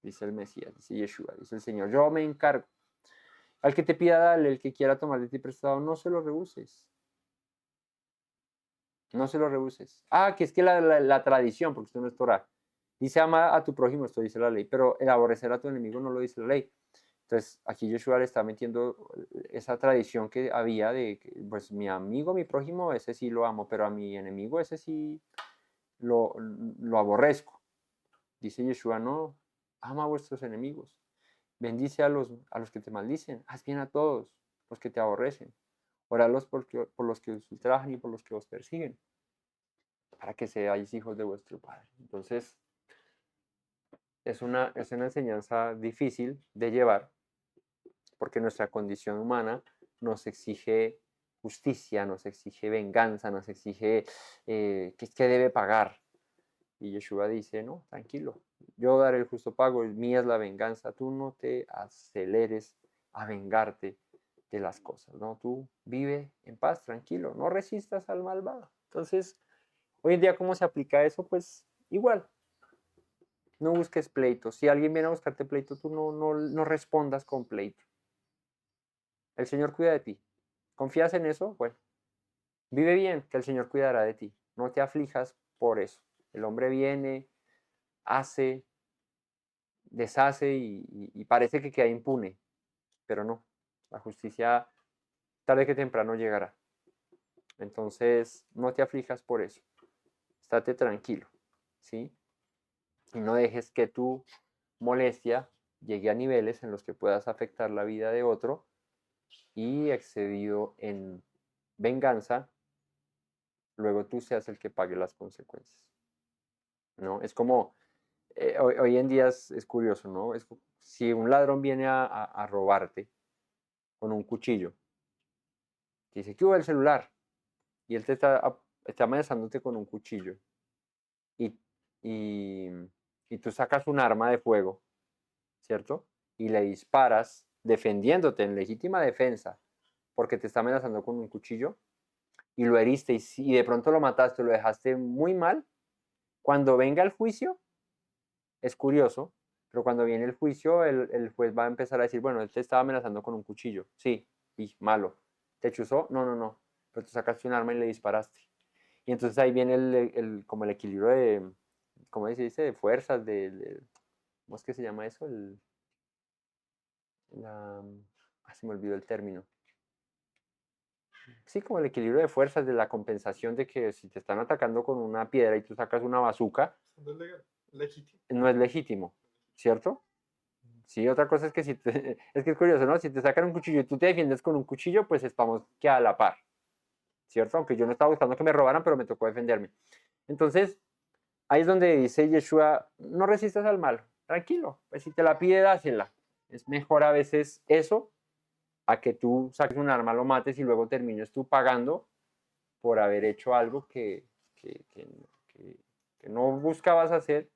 dice el Mesías, dice Yeshua, dice el Señor, yo me encargo. Al que te pida, dale, el que quiera tomar de ti prestado, no se lo rehuses. No se lo rehuses. Ah, que es que la tradición, porque esto no es Torah, dice ama a tu prójimo, esto dice la ley, pero el aborrecer a tu enemigo no lo dice la ley. Entonces, aquí Yeshua le está metiendo esa tradición que había de, pues mi amigo, mi prójimo, ese sí lo amo, pero a mi enemigo, ese sí lo aborrezco. Dice Yeshua, no, ama a vuestros enemigos, bendice a los que te maldicen, haz bien a todos los que te aborrecen, oralos por los que os ultrajan y por los que os persiguen, para que seáis hijos de vuestro Padre. Entonces, es una enseñanza difícil de llevar, porque nuestra condición humana nos exige justicia, nos exige venganza, nos exige que debe pagar. Y Yeshua dice, no, tranquilo, yo daré el justo pago, mía es la venganza, tú no te aceleres a vengarte de las cosas, ¿no? Tú vive en paz, tranquilo, no resistas al malvado. Entonces, hoy en día, ¿cómo se aplica eso? Pues igual, no busques pleito. Si alguien viene a buscarte pleito, tú no respondas con pleito. El Señor cuida de ti. ¿Confías en eso? Bueno, vive bien, que el Señor cuidará de ti. No te aflijas por eso. El hombre viene, hace, deshace y parece que queda impune, pero no. La justicia tarde que temprano llegará. Entonces, no te aflijas por eso. Estate tranquilo, ¿sí? Y no dejes que tu molestia llegue a niveles en los que puedas afectar la vida de otro y excedido en venganza, luego tú seas el que pague las consecuencias, ¿no? Es como, hoy en día es curioso, ¿no? Si un ladrón viene a robarte con un cuchillo, te dice, ¿qué hubo el celular? Y él está amenazándote con un cuchillo y, y, y tú sacas un arma de fuego, ¿cierto? Y le disparas defendiéndote en legítima defensa porque te está amenazando con un cuchillo y lo heriste y de pronto lo mataste, lo dejaste muy mal. Cuando venga el juicio, es curioso, pero cuando viene el juicio, el juez va a empezar a decir, bueno, él te estaba amenazando con un cuchillo, sí, y malo. ¿Te chuzó? No, pero tú sacaste un arma y le disparaste. Y entonces ahí viene como el equilibrio ¿cómo se dice? De fuerzas, ¿cómo es que se llama eso? Se me olvidó el término. Sí, como el equilibrio de fuerzas, de la compensación de que si te están atacando con una piedra y tú sacas una bazuca, No es legítimo. no es legítimo, ¿cierto? Sí, otra cosa es que es que es curioso, ¿no? Si te sacan un cuchillo y tú te defiendes con un cuchillo, pues estamos que a la par, ¿cierto? Aunque yo no estaba buscando que me robaran, pero me tocó defenderme. Entonces, ahí es donde dice Yeshua, no resistas al mal, tranquilo, pues si te la pide, dásela. Es mejor a veces eso a que tú saques un arma, lo mates y luego termines tú pagando por haber hecho algo que no buscabas hacer,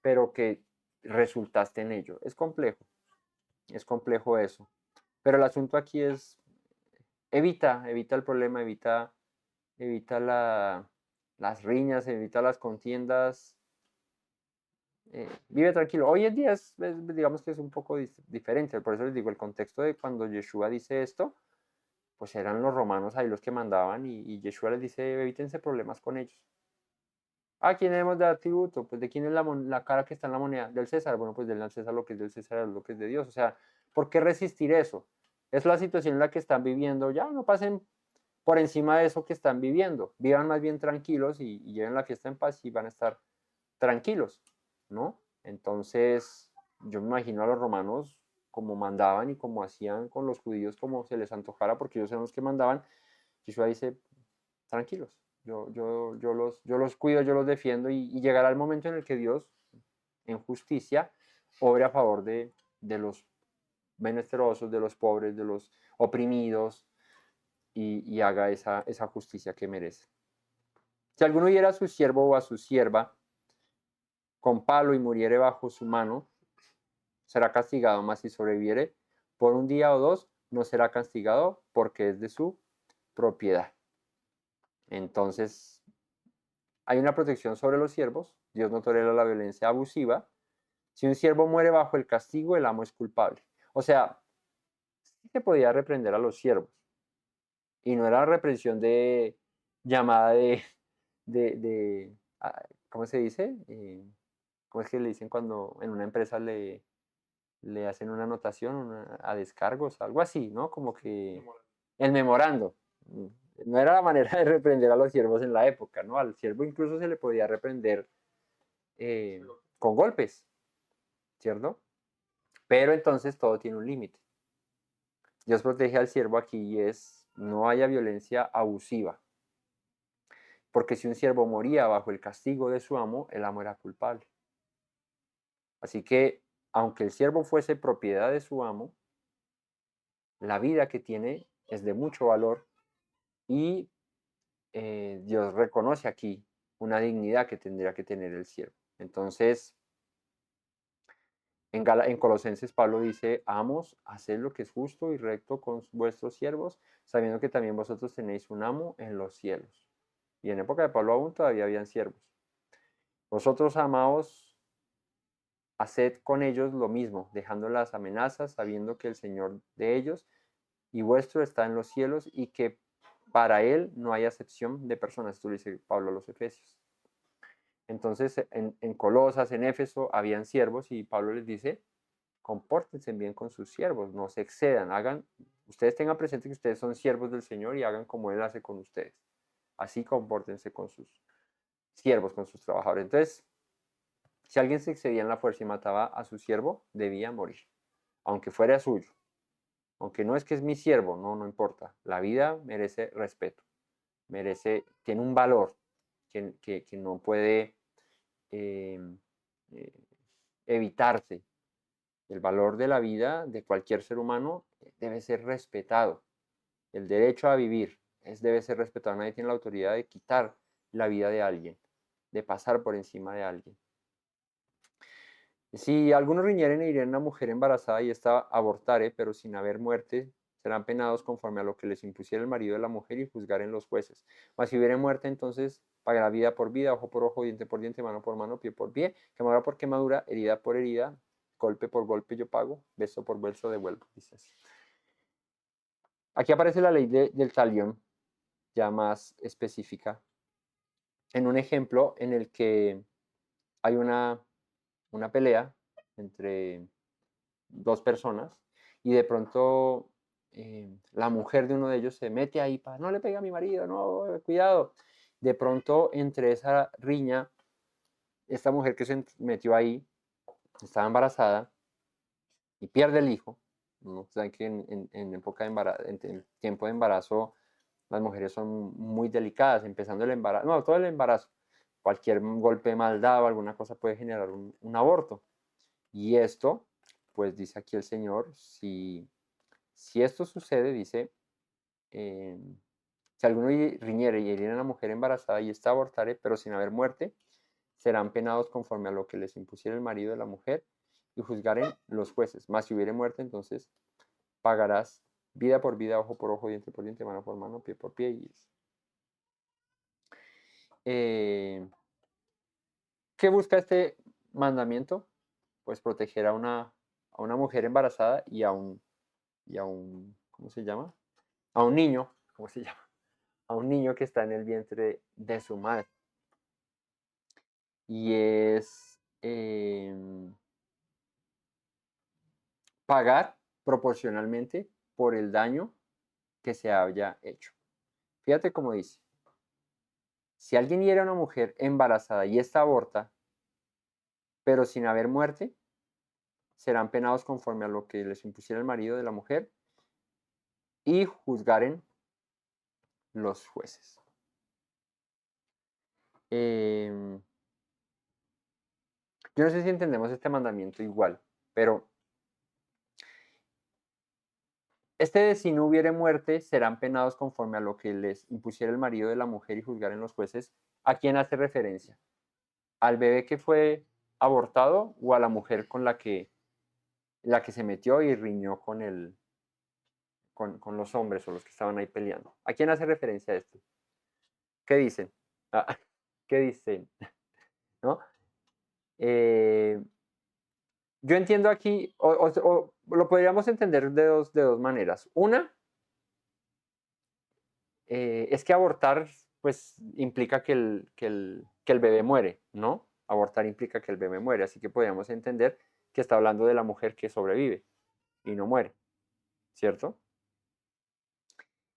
pero que resultaste en ello. Es complejo eso. Pero el asunto aquí es, evita el problema, evita las riñas, evita las contiendas, vive tranquilo. Hoy en día digamos que es un poco diferente, por eso les digo, el contexto de cuando Yeshua dice esto, pues eran los romanos ahí los que mandaban y Yeshua les dice, evítense problemas con ellos. ¿A quién debemos dar tributo? Pues de quién es la cara que está en la moneda, del César. Bueno, pues del César lo que es del César es lo que es de Dios. O sea, ¿por qué resistir eso? Es la situación en la que están viviendo, ya no pasen por encima de eso que están viviendo. Vivan más bien tranquilos y lleven la fiesta en paz y van a estar tranquilos, ¿no? Entonces, yo me imagino a los romanos como mandaban y como hacían con los judíos como se les antojara, porque ellos eran los que mandaban. Yeshua dice, tranquilos, yo los cuido, yo los defiendo y llegará el momento en el que Dios, en justicia, obre a favor de los menesterosos, de los pobres, de los oprimidos y haga esa justicia que merece. Si alguno hiera a su siervo o a su sierva con palo y muriere bajo su mano, será castigado, mas si sobreviviere por un día o dos, no será castigado porque es de su propiedad. Entonces, hay una protección sobre los siervos. Dios no tolera la violencia abusiva. Si un siervo muere bajo el castigo, el amo es culpable. O sea, sí se podía reprender a los siervos. Y no era reprensión de llamada ¿cómo se dice? ¿Cómo es que le dicen cuando en una empresa le hacen una anotación a descargos? Algo así, ¿no? Como que el memorando. No era la manera de reprender a los siervos en la época, ¿no? Al siervo incluso se le podía reprender con golpes, ¿cierto? Pero entonces todo tiene un límite. Dios protege al siervo aquí y no haya violencia abusiva. Porque si un siervo moría bajo el castigo de su amo, el amo era culpable. Así que, aunque el siervo fuese propiedad de su amo, la vida que tiene es de mucho valor y Dios reconoce aquí una dignidad que tendría que tener el siervo. Entonces, en Colosenses Pablo dice, amos, haced lo que es justo y recto con vuestros siervos, sabiendo que también vosotros tenéis un amo en los cielos. Y en época de Pablo aún todavía habían siervos. Vosotros, amados, haced con ellos lo mismo, dejando las amenazas, sabiendo que el Señor de ellos y vuestro está en los cielos y que para Él no hay acepción de personas. Esto lo dice Pablo a los Efesios. Entonces, en Colosas, en Éfeso, habían siervos y Pablo les dice, compórtense bien con sus siervos, no se excedan, ustedes tengan presente que ustedes son siervos del Señor y hagan como Él hace con ustedes. Así compórtense con sus siervos, con sus trabajadores. Entonces, si alguien se excedía en la fuerza y mataba a su siervo, debía morir, aunque fuera suyo. Aunque no es que es mi siervo, no importa. La vida merece respeto, tiene un valor que no puede eh, eh, evitarse. El valor de la vida de cualquier ser humano debe ser respetado. El derecho a vivir debe ser respetado. Nadie tiene la autoridad de quitar la vida de alguien, de pasar por encima de alguien. Si algunos riñeren e hirieren a una mujer embarazada y esta abortare, pero sin haber muerte, serán penados conforme a lo que les impusiera el marido de la mujer y juzgaren los jueces. Mas si hubiere muerte, entonces pagará vida por vida, ojo por ojo, diente por diente, mano por mano, pie por pie, quemadura por quemadura, herida por herida, golpe por golpe yo pago, beso por beso devuelvo, dice así. Aquí aparece la ley del talión, ya más específica, en un ejemplo en el que hay una pelea entre dos personas y de pronto la mujer de uno de ellos se mete ahí para no le pegue a mi marido, no, cuidado. De pronto entre esa riña, esta mujer que se metió ahí estaba embarazada y pierde el hijo. ¿No? Saben que en época de embarazo, en tiempo de embarazo, las mujeres son muy delicadas, empezando el embarazo, no, todo el embarazo. Cualquier golpe mal dado, alguna cosa puede generar un aborto. Y esto, pues dice aquí el Señor, si esto sucede, dice, eh, si alguno riñere y hiriere a una mujer embarazada y ésta abortare, pero sin haber muerte, serán penados conforme a lo que les impusiera el marido de la mujer y juzgaren los jueces. Mas si hubiere muerte, entonces pagarás vida por vida, ojo por ojo, diente por diente, mano por mano, pie por pie. ¿Qué busca este mandamiento? Pues proteger a una mujer embarazada y a un, ¿cómo se llama? A un niño, ¿cómo se llama? A un niño que está en el vientre de su madre. Y es pagar proporcionalmente por el daño que se haya hecho. Fíjate cómo dice, si alguien hiere a una mujer embarazada y ésta aborta, pero sin haber muerte, serán penados conforme a lo que les impusiera el marido de la mujer y juzgaren los jueces. Yo no sé si entendemos este mandamiento igual, pero este de si no hubiere muerte, serán penados conforme a lo que les impusiera el marido de la mujer y juzgaren los jueces. ¿A quién hace referencia? ¿Al bebé que fue abortado o a la mujer con la que se metió y riñó con los hombres o los que estaban ahí peleando? ¿A quién hace referencia esto? ¿Qué dicen? Ah, ¿qué dicen? ¿No? Yo entiendo aquí, o lo podríamos entender de dos maneras. Una, es que abortar, pues, implica que el bebé muere, ¿no? Abortar implica que el bebé muere, así que podríamos entender que está hablando de la mujer que sobrevive y no muere, ¿cierto?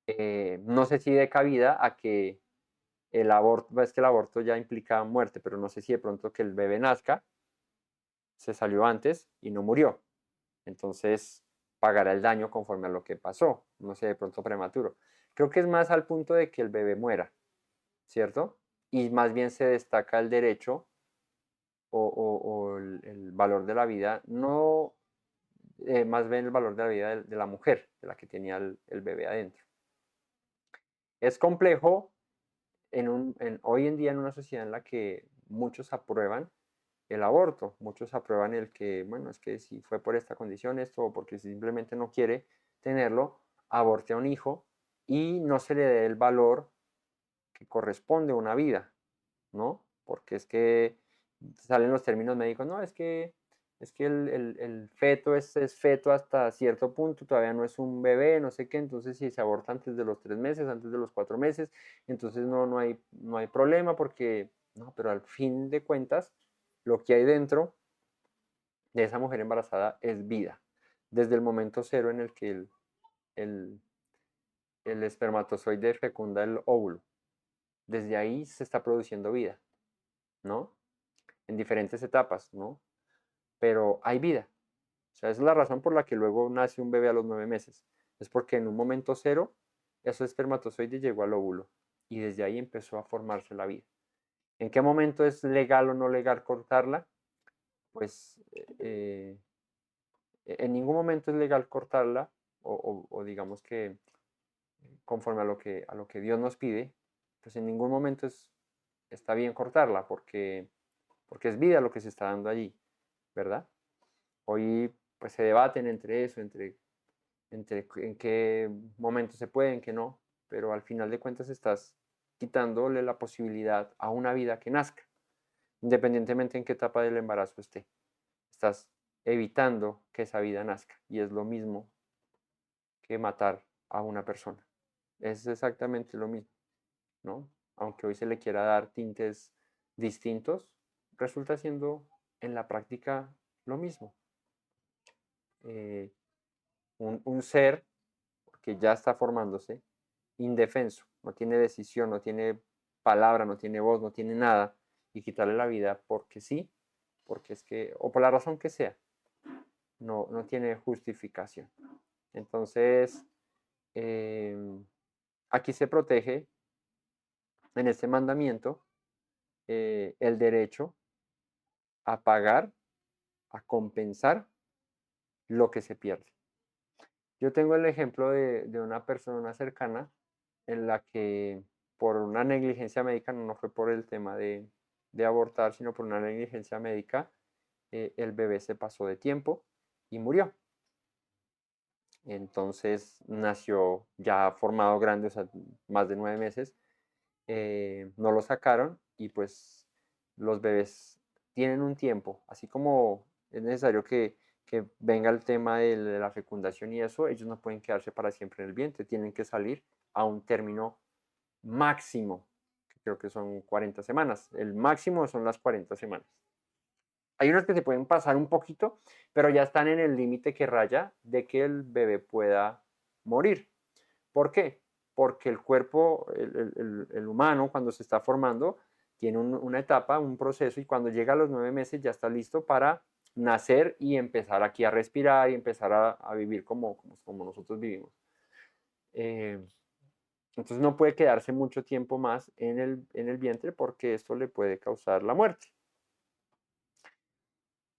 No sé si de cabida a que el aborto, es que el aborto ya implica muerte, pero no sé si de pronto que el bebé nazca, se salió antes y no murió. Entonces pagará el daño conforme a lo que pasó, no sé, de pronto prematuro. Creo que es más al punto de que el bebé muera, ¿cierto? Y más bien se destaca el derecho o el valor de la vida, no más bien el valor de la vida de la mujer, de la que tenía el bebé adentro. Es complejo hoy en día en una sociedad en la que muchos aprueban el aborto, muchos aprueban el que, bueno, es que si fue por esta condición, esto, o porque simplemente no quiere tenerlo, aborte a un hijo y no se le dé el valor que corresponde a una vida, ¿no? Porque es que salen los términos médicos, no, es que el feto es feto hasta cierto punto, todavía no es un bebé, no sé qué, entonces si se aborta antes de los 3 meses, antes de los 4 meses, entonces no hay problema porque, no, pero al fin de cuentas, lo que hay dentro de esa mujer embarazada es vida, desde el momento cero en el que el, el espermatozoide fecunda el óvulo, desde ahí se está produciendo vida, ¿no? En diferentes etapas, ¿no? Pero hay vida. O sea, esa es la razón por la que luego nace un bebé a los 9 meses. Es porque en un momento cero, ese espermatozoide llegó al óvulo y desde ahí empezó a formarse la vida. ¿En qué momento es legal o no legal cortarla? Pues en ningún momento es legal cortarla o digamos que conforme a lo que Dios nos pide, pues en ningún momento está bien cortarla porque es vida lo que se está dando allí, ¿verdad? Hoy pues se debaten entre eso, entre en qué momento se puede, en qué no, pero al final de cuentas estás quitándole la posibilidad a una vida que nazca, independientemente en qué etapa del embarazo esté. Estás evitando que esa vida nazca y es lo mismo que matar a una persona. Es exactamente lo mismo, ¿no? Aunque hoy se le quiera dar tintes distintos, resulta siendo en la práctica lo mismo. Un ser que ya está formándose, indefenso, no tiene decisión, no tiene palabra, no tiene voz, no tiene nada, y quitarle la vida porque sí, porque es que, o por la razón que sea, no tiene justificación. Entonces, aquí se protege en este mandamiento el derecho a pagar, a compensar lo que se pierde. Yo tengo el ejemplo de una persona cercana en la que por una negligencia médica, no fue por el tema de abortar, sino por una negligencia médica, el bebé se pasó de tiempo y murió. Entonces nació ya formado grande, o sea, más de 9 meses. No lo sacaron y pues los bebés tienen un tiempo, así como es necesario que venga el tema de la fecundación y eso, ellos no pueden quedarse para siempre en el vientre, tienen que salir a un término máximo, que creo que son 40 semanas. El máximo son las 40 semanas. Hay unos que se pueden pasar un poquito, pero ya están en el límite que raya de que el bebé pueda morir. ¿Por qué? Porque el cuerpo, el humano, cuando se está formando, tiene una etapa, un proceso, y cuando llega a los 9 meses ya está listo para nacer y empezar aquí a respirar y empezar a vivir como nosotros vivimos. Entonces no puede quedarse mucho tiempo más en el vientre porque esto le puede causar la muerte.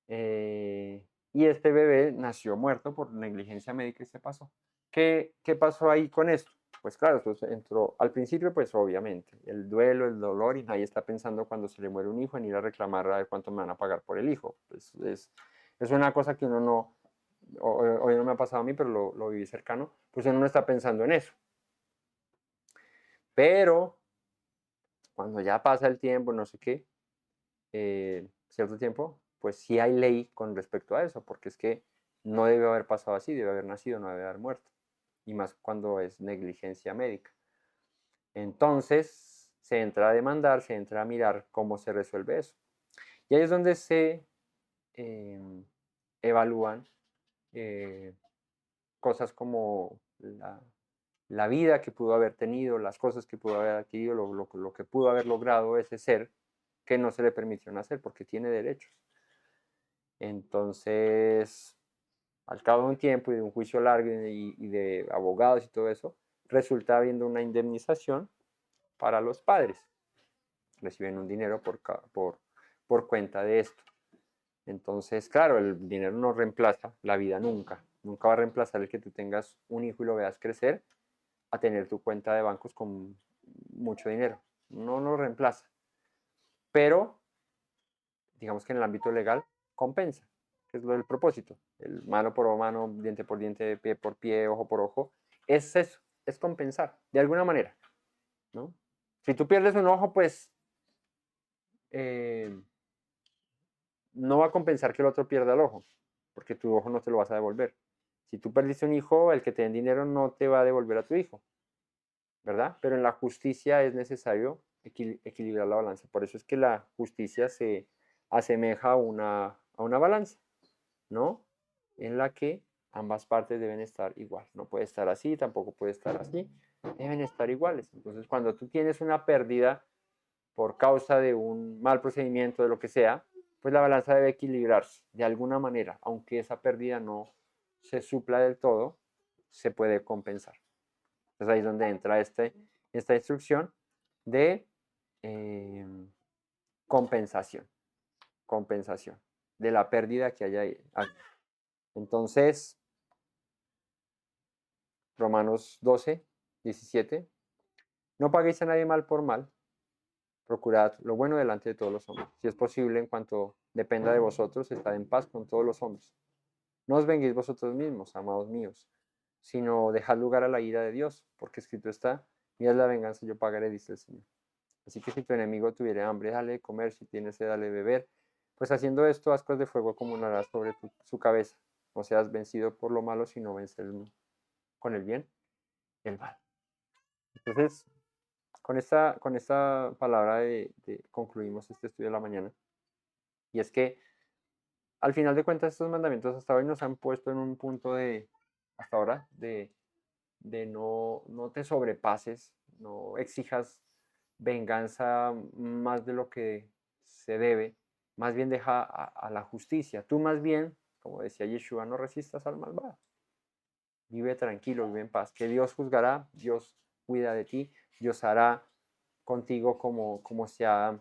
Y este bebé nació muerto por negligencia médica y se pasó. ¿Qué pasó ahí con esto? Pues claro, pues entró al principio, pues obviamente, el duelo, el dolor, y nadie está pensando cuando se le muere un hijo en ir a reclamar a ver cuánto me van a pagar por el hijo. Pues es una cosa que uno no, hoy no me ha pasado a mí, pero lo viví cercano, pues uno no está pensando en eso. Pero cuando ya pasa el tiempo, no sé qué, cierto tiempo, pues sí hay ley con respecto a eso, porque es que no debe haber pasado así, debe haber nacido, no debe haber muerto, y más cuando es negligencia médica. Entonces se entra a demandar, se entra a mirar cómo se resuelve eso. Y ahí es donde se evalúan cosas como la vida que pudo haber tenido, las cosas que pudo haber adquirido, lo que pudo haber logrado ese ser que no se le permitió nacer porque tiene derechos. Entonces, al cabo de un tiempo y de un juicio largo y de abogados y todo eso, resulta habiendo una indemnización para los padres. Reciben un dinero por cuenta de esto. Entonces, claro, el dinero no reemplaza la vida nunca. Nunca va a reemplazar el que tú tengas un hijo y lo veas crecer a tener tu cuenta de bancos con mucho dinero. No lo reemplaza. Pero, digamos que en el ámbito legal, compensa, que es lo del propósito. El mano por mano, diente por diente, pie por pie, ojo por ojo. Es eso, es compensar, de alguna manera, ¿no? Si tú pierdes un ojo, pues no va a compensar que el otro pierda el ojo, porque tu ojo no te lo vas a devolver. Si tú perdiste un hijo, el que te den dinero no te va a devolver a tu hijo, ¿verdad? Pero en la justicia es necesario equilibrar la balanza. Por eso es que la justicia se asemeja a una balanza, ¿no? En la que ambas partes deben estar igual. No puede estar así, tampoco puede estar así. Deben estar iguales. Entonces, cuando tú tienes una pérdida por causa de un mal procedimiento, de lo que sea, pues la balanza debe equilibrarse de alguna manera, aunque esa pérdida no se supla del todo, se puede compensar. Entonces ahí es donde entra esta instrucción de compensación, compensación de la pérdida que haya ahí. Entonces, Romanos 12, 17, no paguéis a nadie mal por mal, procurad lo bueno delante de todos los hombres. Si es posible, en cuanto dependa de vosotros, estad en paz con todos los hombres. No os venguéis vosotros mismos, amados míos, sino dejad lugar a la ira de Dios, porque escrito está, mía es la venganza, yo pagaré, dice el Señor. Así que si tu enemigo tuviera hambre, dale de comer, si tiene sed, dale de beber. Pues haciendo esto, ascuas de fuego acumularás sobre su cabeza. No seas vencido por lo malo, sino vence con el bien el mal. Entonces, con esta palabra concluimos este estudio de la mañana. Y es que al final de cuentas estos mandamientos hasta hoy nos han puesto en un punto hasta ahora, de no te sobrepases, no exijas venganza más de lo que se debe, más bien deja a la justicia. Tú más bien, como decía Yeshua, no resistas al malvado. Vive tranquilo, vive en paz. Que Dios juzgará, Dios cuida de ti, Dios hará contigo como se ha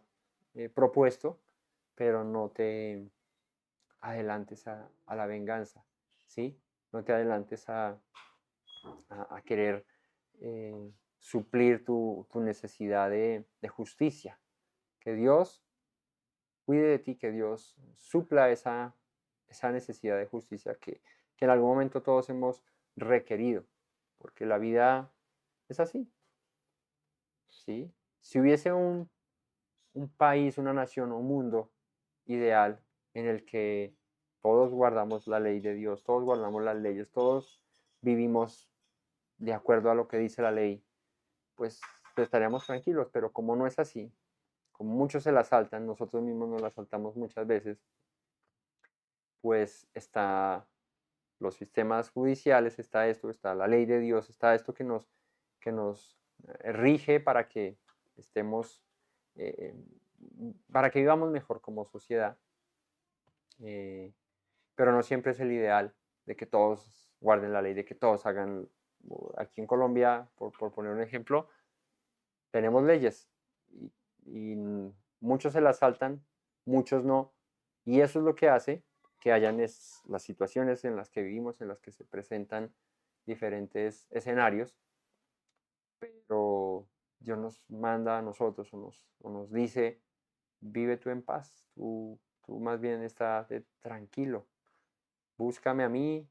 propuesto, pero no te adelantes a la venganza, ¿sí? No te adelantes a querer suplir tu necesidad de justicia. Que Dios cuide de ti, que Dios supla esa necesidad de justicia que en algún momento todos hemos requerido, porque la vida es así, ¿sí? Si hubiese un país, una nación, un mundo ideal en el que todos guardamos la ley de Dios, todos guardamos las leyes, todos vivimos de acuerdo a lo que dice la ley, pues estaríamos tranquilos, pero como no es así, como muchos se la saltan, nosotros mismos nos la saltamos muchas veces, pues está los sistemas judiciales, está esto, está la ley de Dios, está esto que nos rige para que estemos, eh, para que vivamos mejor como sociedad, eh, pero no siempre es el ideal de que todos guarden la ley, de que todos hagan, aquí en Colombia, por poner un ejemplo, tenemos leyes y muchos se las saltan, muchos no, y eso es lo que hace que hayan las situaciones en las que vivimos, en las que se presentan diferentes escenarios, pero Dios nos manda a nosotros o nos dice, vive tú en paz, tú más bien estás tranquilo, búscame a mí,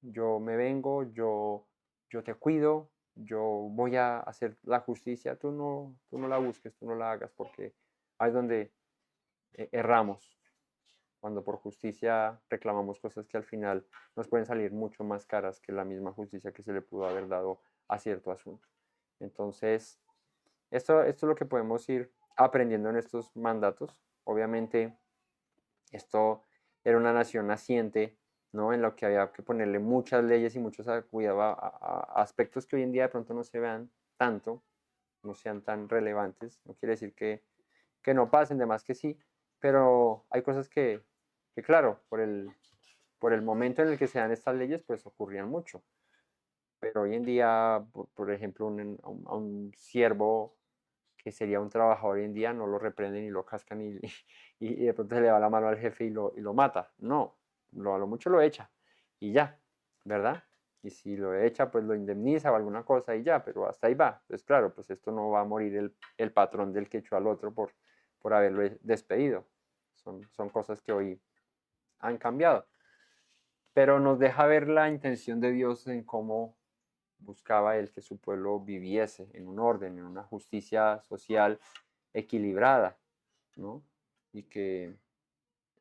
yo me vengo, yo te cuido, yo voy a hacer la justicia, tú no la busques, tú no la hagas, porque ahí es donde erramos, cuando por justicia reclamamos cosas que al final nos pueden salir mucho más caras que la misma justicia que se le pudo haber dado a cierto asunto. Entonces, esto es lo que podemos ir aprendiendo en estos mandatos. Obviamente, esto era una nación naciente, ¿no? En lo que había que ponerle muchas leyes y muchos cuidado a aspectos que hoy en día de pronto no se vean tanto, no sean tan relevantes. No quiere decir que no pasen, de más que sí, pero hay cosas que claro, por el momento en el que se dan estas leyes, pues ocurrían mucho. Pero hoy en día, por ejemplo, a un siervo que sería un trabajador hoy en día, no lo reprenden y lo cascan y de pronto se le va la mano al jefe y lo mata. No, a lo mucho lo echa y ya, ¿verdad? Y si lo echa, pues lo indemniza o alguna cosa y ya, pero hasta ahí va. Entonces, claro, pues esto no va a morir el patrón del que echó al otro por haberlo despedido. Son cosas que hoy han cambiado. Pero nos deja ver la intención de Dios en cómo buscaba él que su pueblo viviese en un orden, en una justicia social equilibrada, ¿no? Y que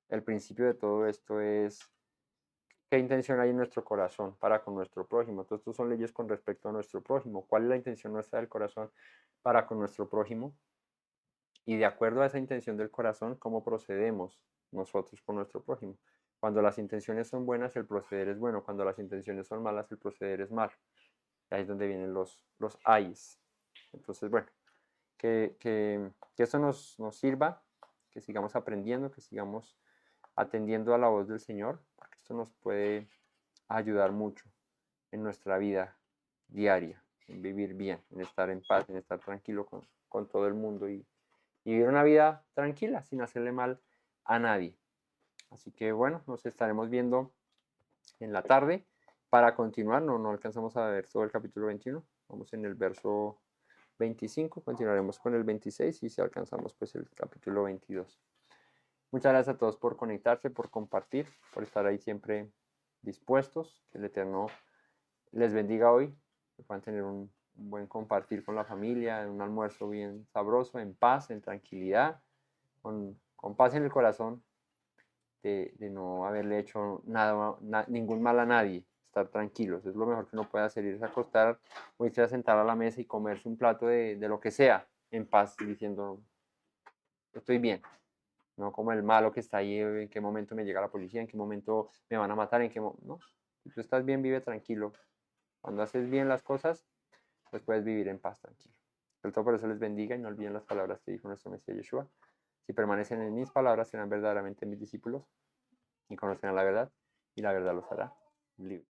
el principio de todo esto es qué intención hay en nuestro corazón para con nuestro prójimo. Entonces, estos son leyes con respecto a nuestro prójimo. ¿Cuál es la intención nuestra del corazón para con nuestro prójimo? Y de acuerdo a esa intención del corazón, ¿cómo procedemos nosotros con nuestro prójimo? Cuando las intenciones son buenas, el proceder es bueno. Cuando las intenciones son malas, el proceder es malo. Ahí es donde vienen los ayes. Entonces, bueno, que eso nos sirva, que sigamos aprendiendo, que sigamos atendiendo a la voz del Señor, porque esto nos puede ayudar mucho en nuestra vida diaria, en vivir bien, en estar en paz, en estar tranquilo con todo el mundo y vivir una vida tranquila, sin hacerle mal a nadie. Así que bueno, nos estaremos viendo en la tarde para continuar. No alcanzamos a ver todo el capítulo 21. Vamos en el verso 25, continuaremos con el 26 y si alcanzamos pues el capítulo 22. Muchas gracias a todos por conectarse, por compartir, por estar ahí siempre dispuestos. Que el Eterno les bendiga hoy, que puedan tener un buen compartir con la familia, un almuerzo bien sabroso, en paz, en tranquilidad, con paz en el corazón, de no haberle hecho ningún mal a nadie, estar tranquilos. Es lo mejor que uno puede hacer, irse a acostar o irse a sentar a la mesa y comerse un plato de lo que sea, en paz, diciendo, estoy bien. no como el malo que está ahí, en qué momento me llega la policía, en qué momento me van a matar, no, si tú estás bien, vive tranquilo. Cuando haces bien las cosas, pues puedes vivir en paz, tranquilo. El todo por eso les bendiga y no olviden las palabras que dijo nuestro Mesías Yeshua. Si permanecen en mis palabras, serán verdaderamente mis discípulos y conocerán la verdad, y la verdad los hará libres.